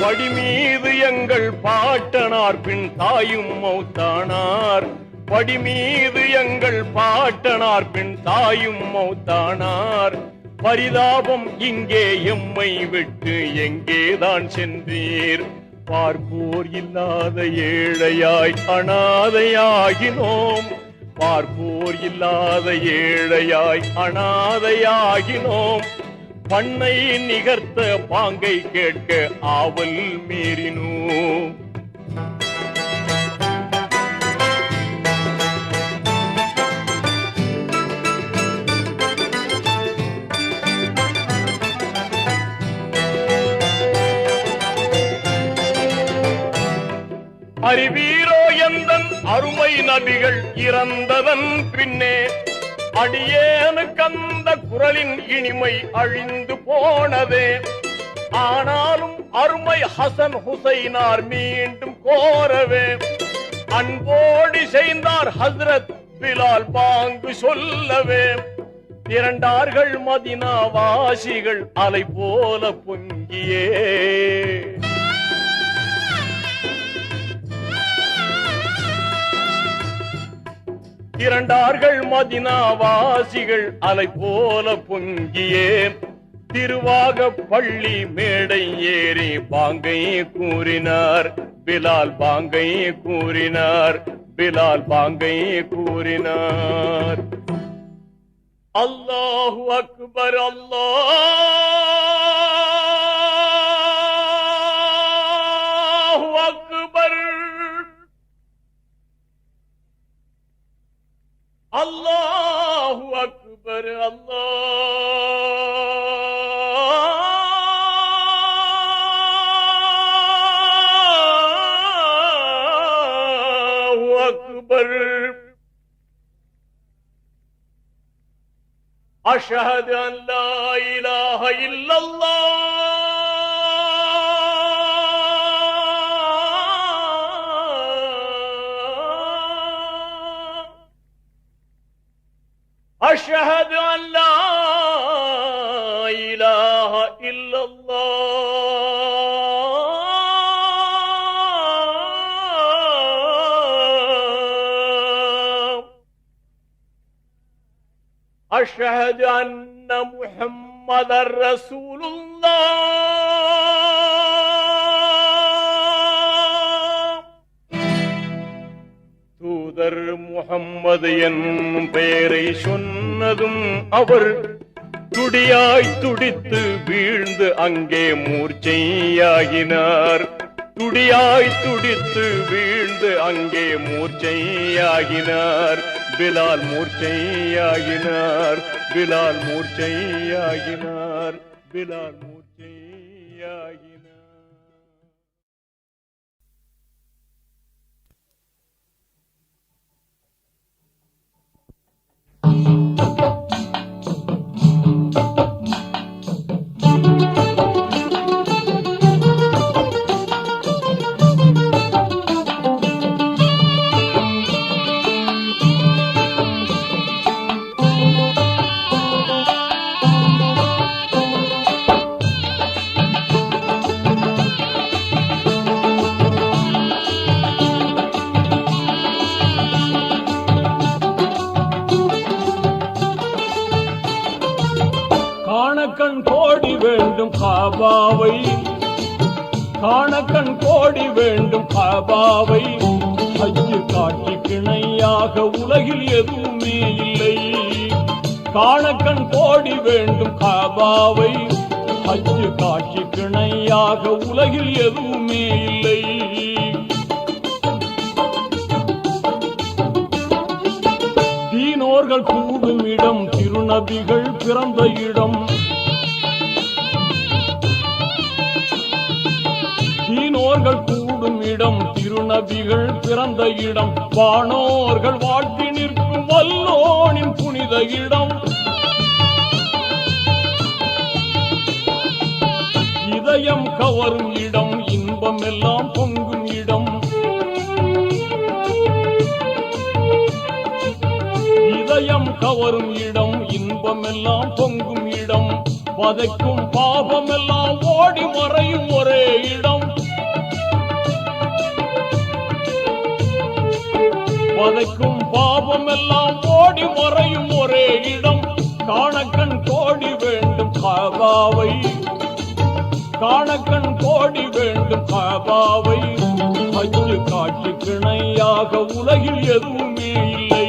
படி மீது எங்கள் பாட்டனார் பின் தாயும் மௌத்தானார். படி மீது எங்கள் பாட்டனார் பின் தாயும் மௌத்தானார். பரிதாபம் இங்கே எம்மை விட்டு எங்கேதான் சென்றீர்? பார்ப்போர் இல்லாத ஏழையாய் அனாதையாகினோம். பார்ப்போர் இல்லாத ஏழையாய் அனாதையாகினோம். பண்ணை நிகர்த்த பாங்கை கேட்க ஆவல் மீறினோம். அறிவீரோ எந்தன் அருமை நபிகள் இறந்ததன் பின்னே அடியேனுக்கு அந்த குரலின் இனிமை அழிந்து போனதே. ஆனாலும் அருமை ஹசன் ஹுசைனார் மீண்டும் கோரவே அன்போடு செய்தார் ஹஸ்ரத் பிலால் பாங்கு சொல்லவே. திரண்டார்கள் மதினா வாசிகள் அலை போல பொங்கியே. திரண்டார்கள் மதினா வாசிகள் அலை போல பொங்கியே. திருவாக பள்ளி மேடை ஏறி பாங்கை கூறினார். பிலால் பாங்கை கூறினார். பிலால் பாங்கை கூறினார். அல்லாஹு அக்பர் அல்லாஹு அக்பர் அல்லாஹு அக்பர் அல்லாஹு அக்பர். அஷ்ஹது அன் லா இலாஹ இல்லல்லாஹ் أشهد أن لا إله إلا الله أشهد أن محمد رسول الله தூதர் முஹம்மது என்னும் பெயரை சொன்னதும் அவர் துடியாய் துடித்து வீழ்ந்து அங்கே மூர்ச்சையாகினார். துடியாய் துடித்து வீழ்ந்து அங்கே மூர்ச்சையாகினார். பிலால் மூர்ச்சையாகினார். பிலால் மூர்ச்சையாகினார். பிலால் மூர்ச்சையாகினார். காணக்கண் கோடி வேண்டும் காபாவை, காணக்கண் கோடி வேண்டும் காபாவை. ஹஜ்ஜு காட்சிக்கு இணையாக உலகில் எதுவுமே இல்லை. காணக்கண் கோடி வேண்டும் காபாவை, ஹஜ்ஜு காட்சிக்கு இணையாக உலகில் எதுவுமே இல்லை. தீனோர்கள் கூடும் இடம், திருநபிகள் பிறந்த இடம். தீனோர்கள் கூடும் இடம், திருநபிகள் பிறந்த இடம். வானோர்கள் வாழ்த்தி நிற்கும் வல்லோனின் புனித இடம். இதயம் கவரும் இடம், இன்பம் எல்லாம் பொங்கும் இடம். இதயம் கவரும் இடம், இன்பம் எல்லாம் பொங்கும் இடம். வதைக்கும் பாபம் எல்லாம் ஓடி மறையும் ஒரே இடம். வதைக்கும் பாபம் எல்லாம் ஓடி மறையும் ஒரே இடம். காணக்கண் கோடி வேண்டும் காபாவை, காணக்கண் கோடி வேண்டும் காபாவை. ஹஜ்ஜு காட்சிக்கு இணையாக உலகில் எதுவுமே இல்லை.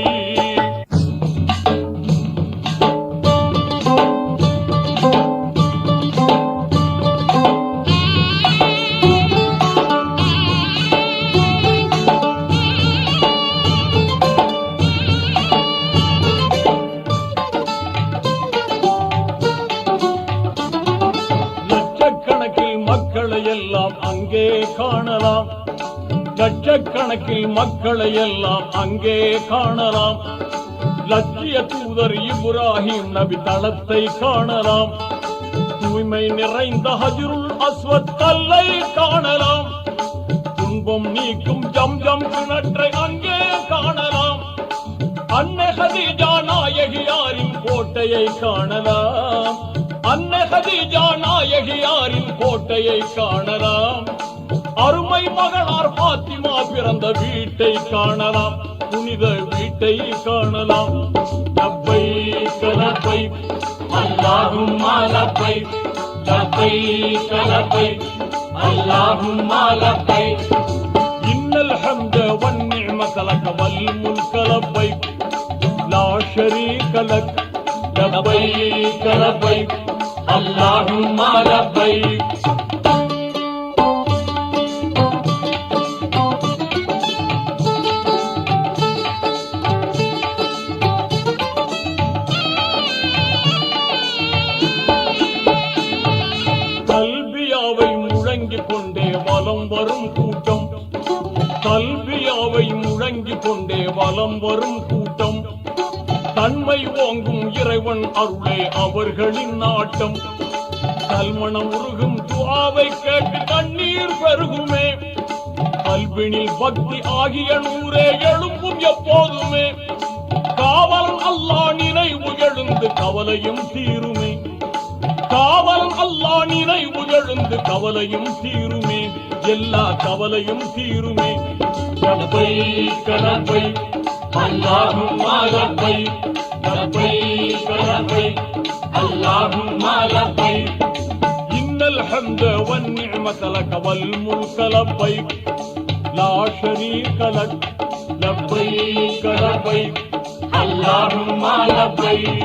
எல்லாம் அங்கே காணலாம், லட்சக்கணக்கில் மக்களை எல்லாம் அங்கே காணலாம். லட்சிய தூதர் இப்ராஹிம் நபி தளத்தை காணலாம். தூய்மை நிறைந்த ஹஜ்ருல் அஸ்வத் கல்லை காணலாம். துன்பம் நீக்கும் ஜம்ஜம் கிணற்றை அங்கே காணலாம். அன்னை ஹதீஜா நாயகியாரின் கோட்டையை காணலாம். அன்னை ஹதீஜா நாயகியாரின் கோட்டையை காணலாம். அருமை மகனார் பாத்திமா பிறந்த வீட்டை காணலாம். புனித வீட்டை காணலாம். லப்பைக் லப்பைக் அல்லாஹும்ம லப்பைக், லப்பைக் லப்பைக் அல்லாஹும்ம லப்பைக். இன்னல் ஹம்த வன் நிஅமத லக வல் முல்க லப்பைக், லா ஷரீக லக். லப்பைக் லப்பைக் அல்லாஹும்ம லப்பைக். கல்பியாவை முழங்கிக் கொண்டே வலம் வரும் கூட்டம், கல்பியாவை முழங்கிக் கொண்டே வலம் வரும் கூட்டம். தன்மை ஓங்கும் இறைவன் அருளே அவர்களின் நாட்டம். கல்மணம் உருகும் துஆவை கேட்டு கண்ணீர் பெருகுமே. கல்வினில் பக்தி ஆகிய நூறே எழும்பும் எப்போதுமே. காவலன் அல்லாஹ் நினைவு எழுந்து கவலையும் தீருமே. காவலன் அல்லாஹ் நினைவு எழுந்து கவலையும் தீருமே. எல்லா கவலையும் தீருமே. லப்பைக் லப்பைக் அல்லாஹும்ம லப்பைக், லப்பைக் லப்பைக் அல்லாஹும்ம லப்பைக். இன்னல் ஹம்த வன் நிஅமத லக வல் முல்க லப்பைக், லா ஷரீக லக். லப்பைக் லப்பைக் அல்லாஹும்ம லப்பைக்.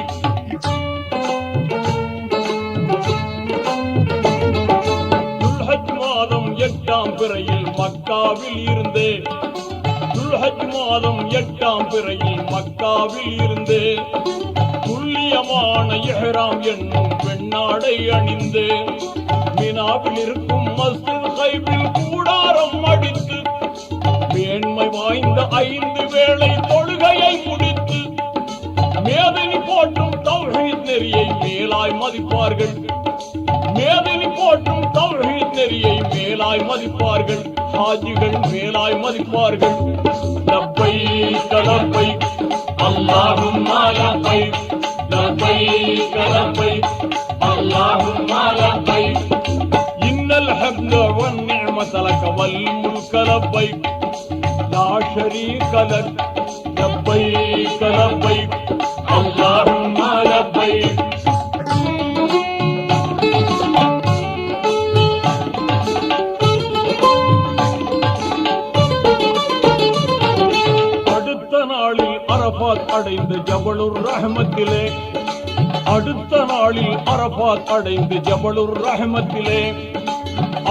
துல்ஹஜ் மாதம் 8ஆம் பிறையில் மக்காவில் இருந்தே, துல்ஹஜ் மாதம் 8ஆம் பிறையில் மக்காவில் இருந்தே. துல்லியமான இஹ்ராம் என்னும் பெண்ணாடை அணிந்து மினாவில் இருக்கும் மஸ்ஜித் கைபில் கூடாரம் அடித்து மேன்மை வாய்ந்த 5 வேளை தொழுகையை முடித்து மேதினி போற்றும் தௌஹீத் நெறியை மேலாய் மதிப்பார்கள். மேதினி போற்றும் தௌஹீத் நெறியை மேலாய் மதிப்பார்கள். ஹாஜிகள் மேலாய் மதிப்பார்கள். லப்பைக் லப்பைக் அல்லாஹும்ம லப்பைக், லப்பைக் லப்பைக் அல்லாஹும்ம லப்பைக். இன்னல் ஹம்த வன் நிஅமத லக வல் முல்க லப்பைக், லா ஷரீக லக். லப்பைக் லப்பைக் அல்லாஹும்ம லப்பைக். பிறந்த ஜபலுர் ரஹ்மத்திலே, அடுத்த நாளில் அரபாத் அடைந்து ஜபலுர் ரஹ்மத்திலே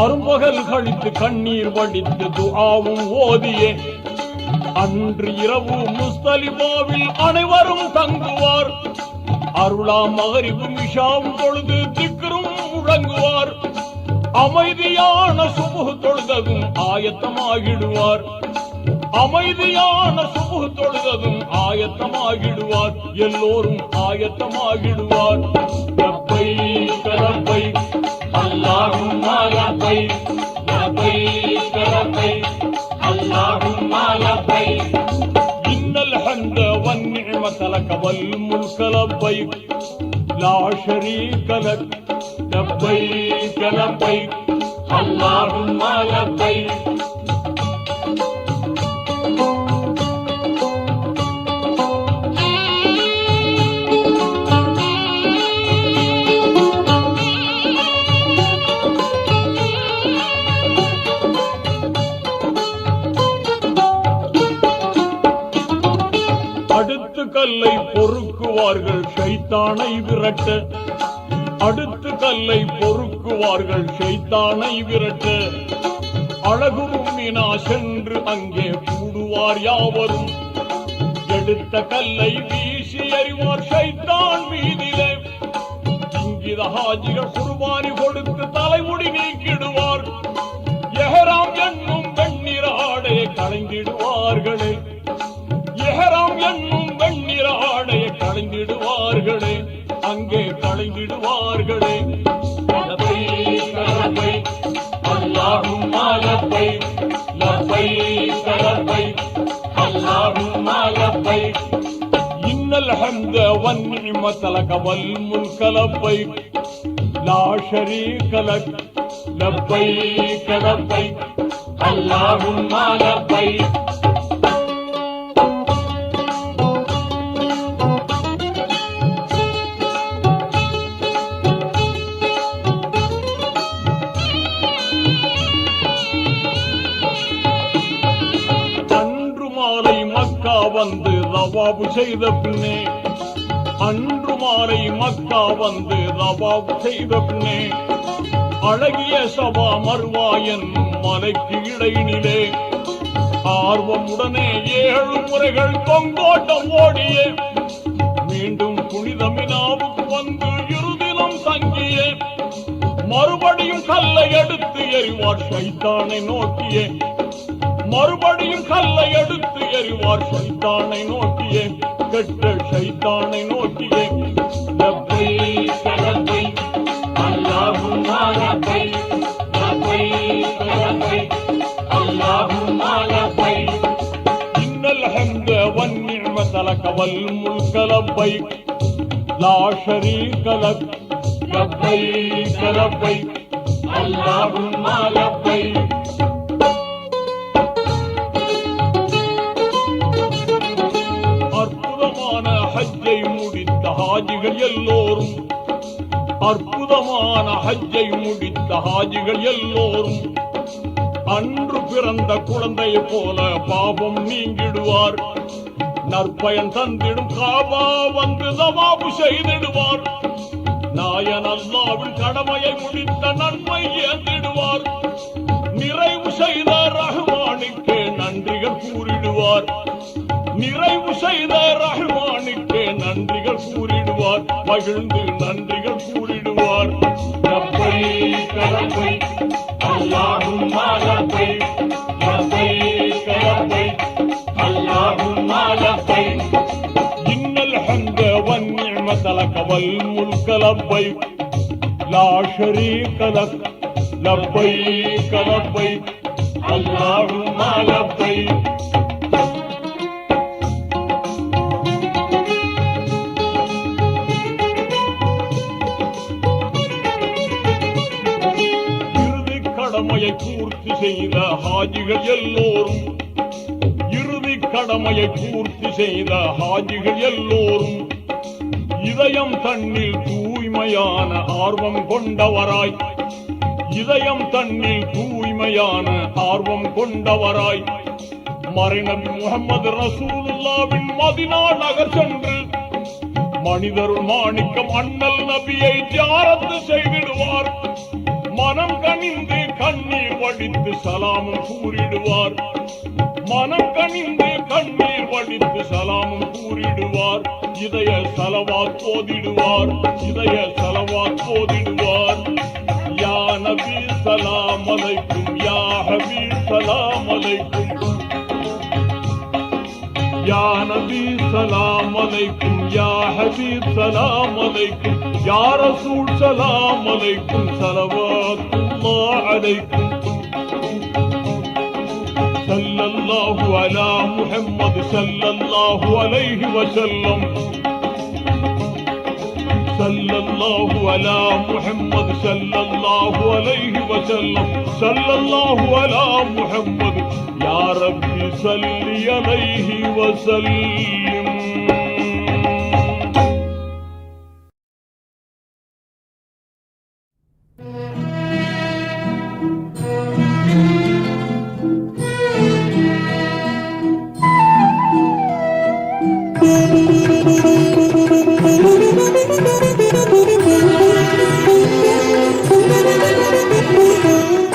அரும்பகல் கழித்து கண்ணீர் வடித்து துஆவும் ஓதியே அன்று இரவு முஸ்தலிபாவில் அனைவரும் தங்குவார். அருளா மகரிபும் இஷாவும் தொழுது திக்ரும் முழங்குவார். அமைதியான சுபுஹ் தொழுததும் ஆயத்தமாகிடுவார். அமைதியான சுபுஹ் தொழுததும் ஆயத்தமாகிடுவார். எல்லோரும் ஆயத்தமாகிடுவார். லப்பைக் லப்பைக் அல்லாஹும்ம லப்பைக் லப்பைக் லப்பைக் அல்லாஹும்ம லப்பைக் இன்னல் ஹம்த வன் நிஅமத லக வல் முல்க லப்பைக் லா ஷரீக லக் லப்பைக் லப்பைக் அல்லாஹும்ம லப்பைக். அடுத்து கல்லை பொறுக்குவார்கள் ஷைத்தானை விரட்ட. அடுத்து கல்லை பொறுக்குவார்கள் ஷைத்தானை விரட்ட. அழகும் மீனா சென்று அங்கே கூடுவார் யாவரும். எடுத்த கல்லை வீசி எறிவார் ஷைத்தான் மீதிலே. இங்கித ஹாஜிகள் குர்பானி கொடுத்து தலைமுடி நீக்கிடுவார். எஹராம் என்னும் வெண்ணிற ஆடையை களைந்திடுவார்களே. எஹராம் என்னும் வெண்ணிற ஆடையை களைந்திடுவார்களே. அங்கே களைந்திடுவார்களே. லப்பைக் லப்பைக் அல்லாஹும்ம லப்பைக் லப்பைக் லப்பைக் அல்லாஹும்ம லப்பைக் இன்னல் ஹம்த வன் நிஅமத லக வல் முல்க லப்பைக் லா ஷரீக லக் லப்பைக் லப்பைக் அல்லாஹும்ம லப்பைக். வந்து தவாபு செய்த பின்னே, அன்று மாலை மக்கா வந்து தவாபு செய்த பின்னே, அழகிய சபா மர்வா என்னும் மலைக்கு இடையினிலே ஆர்வமுடனே 7 முறைகள் தொங்கோட்டம் ஓடியே மீண்டும் புனித மினாவுக்கு வந்து இருதினம் தங்கியே மறுபடியும் கல்லை எடுத்து எறிவார் ஷைத்தானை நோக்கியே. மறுபடியும் கல்லை எடுத்து எறிவார் ஷைத்தானை நோக்கியே. கெட்ட ஷைத்தானை நோக்கியே. லப்பைக் லப்பைக் அல்லாஹும்ம லப்பைக் லப்பைக் லப்பைக் அல்லாஹும்ம லப்பைக் இன்னல் ஹம்த வன் நிஅமத லக வல் முல்க லப்பைக் லா ஷரீக லக் லப்பைக் லப்பைக் அல்லாஹும்ம லப்பைக். அற்புதமான ஹஜ்ஜை முடித்த ஹாஜிகள் எல்லோரும், அற்புதமான ஹஜ்ஜை முடித்த ஹாஜிகள் எல்லோரும் அன்று பிறந்த குழந்தையை போல பாவம் நீங்கிடுவார். நற்பயன் தந்திடும் காபா வந்து தவாபு செய்திடுவார். நாயன் அல்லாவின் கடமையை முடித்த நன்மை ஏந்திடுவார். நிறைவு செய்த ரஹ்மானுக்கே நன்றிகள் கூறிடுவார். நிறைவு செய்த ரஹ்மானுக்கே நன்றிகள் கூறிடுவார். மகிழ்ந்து நன்றிகள் கூறிடுவார். லப்பைக் லப்பைக் அல்லாஹும்ம லப்பைக் லப்பைக் லப்பைக் அல்லாஹும்ம லப்பைக் இன்னல் ஹம்த வன் நிஅமத லக வல் முல்க லப்பைக் லா ஷரீக லக் லப்பைக் லப்பைக் அல்லாஹும்ம லப்பைக். கடமையை பூர்த்தி செய்த ஹாஜிகள் எல்லோரும், இறுதி கடமையை பூர்த்தி செய்த ஹாஜிகள் எல்லோரும் இதயம் தன்னில் தூய்மையான ஆர்வம் கொண்டவராய், இதயம் தன்னில் தூய்மையான ஆர்வம் கொண்டவராய் மறைநபி முகமது ரசூலுல்லாவின் மதினா நகர் சென்று மனிதருள் மாணிக்கம் அண்ணல் நபியை ஜியாரத்து செய்திடுவார். மனம் கனிந்து கண்ணீர் வடித்து சலாமும் கூறிடுவார். மனம் கனிந்து கண்ணீர் வடித்து சலாமும் கூறிடுவார். இதய சலவாத் போதிடுவார். இதய சலவாத் போதிடுவார். யா நபி சலாம் அலைக்கும், யா ஹபீப் சலாம் அலைக்கும், யா நபி சலாம் அலைக்கும், யா ஹபீப் சலாம் அலைக்கும், யா ரசூல் சலாம் அலைக்கும், ஸலவாத்துல்லாஹ் அலைக்கும். ஸல்லல்லாஹு அலா முஹம்மது ஸல்லல்லாஹு அலைஹி வஸல்லம். ஸல்லல்லாஹு அலா முஹம்மது ஸல்லல்லாஹு அலைஹி வஸல்லம். ஸல்லல்லாஹு அலா முஹம்மது யா ரப்பி ஸல்லி அலைஹி வஸல்லிம்.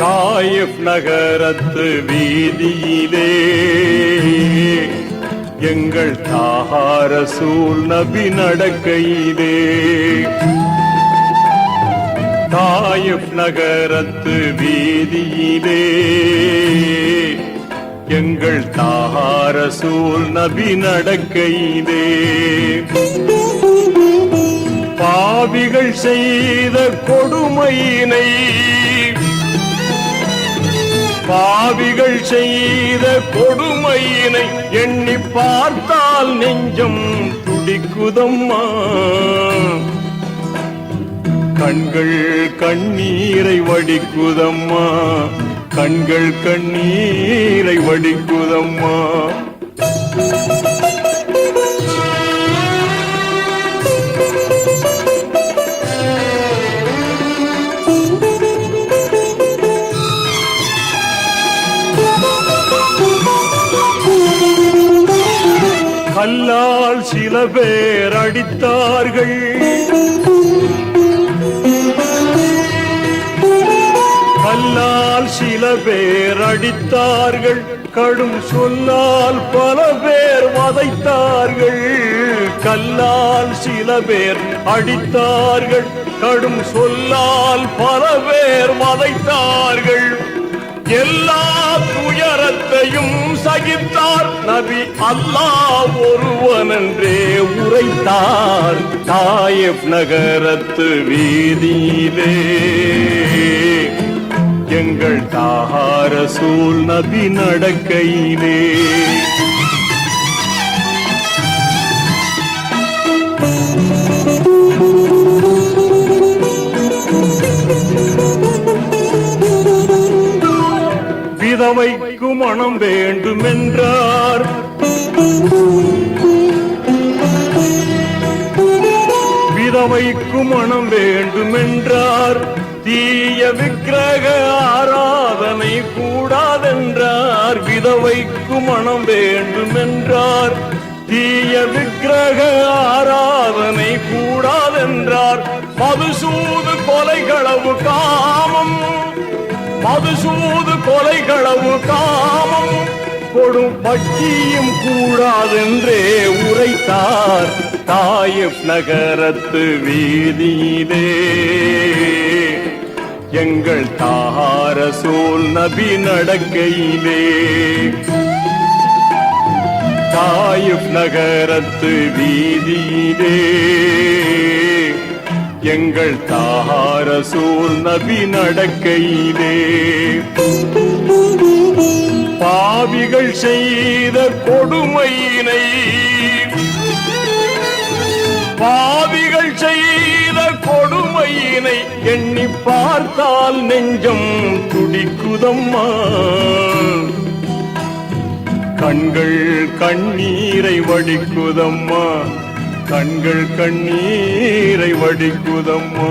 தாயிஃப் நகரத்து வீதியிலே எங்கள் தாஹா ரசூல் நபி நடக்கையிலே. தாயிஃப் நகரத்து வீதியிலே எங்கள் தாஹா ரசூல் நபி நடக்கையிலே. பாவிகள் செய்த கொடுமையினை, பாவிகள் செய்த கொடுமையினை எண்ணி பார்த்தால் நெஞ்சம் துடிக்குதம்மா. கண்கள் கண்ணீரை வடிக்குதம்மா. கண்கள் கண்ணீரை வடிக்குதம்மா. கல்லால் சில பேர் அடித்தார்கள். கல்லால் சில பேர் அடித்தார்கள். கடும் சொல்லால் பல பேர் வதைத்தார்கள். கல்லால் சில பேர் அடித்தார்கள். கடும் சொல்லால் பல பேர் வதைத்தார்கள். எல்லா துயரத்தையும் சகித்தார் நபி அல்லாஹ் ஒருவனென்றே உரைத்தார். தாயிஃப் நகரத்து வீதியிலே எங்கள் தாஹா ரசூல் நபி நடக்கையிலே. விதவைக்கு மனம் வேண்டுமென்றார். விதவைக்கு மனம் வேண்டுமென்றார். தீய விக்கிரக ஆராதனை கூடாதென்றார். விதவைக்கு மனம் வேண்டுமென்றார். தீய விக்கிரக ஆராதனை கூடாதென்றார். மதுசூது கொலைகளவு காமம், மதுசூது கொலைகளவு காமம், கொடும் பட்சியும் கூடாதென்றே உரைத்தார். தாயிஃப் நகரத்து வீதியிலே எங்கள் தாஹா ரசூல் நபி நடக்கையிலே. தாயிஃப் நகரத்து வீதியிலே எங்கள் தாஹா ரசூல் நபி நடக்கையிலே. பாவிகள் செய்த கொடுமையினை, பாவிகள் செய்த கொடுமையினை எண்ணி பார்த்தால் நெஞ்சம் துடிக்குதம்மா. கண்கள் கண்ணீரை வடிக்குதம்மா. கண்கள் கண்ணீரை வடிக்குதம்மா.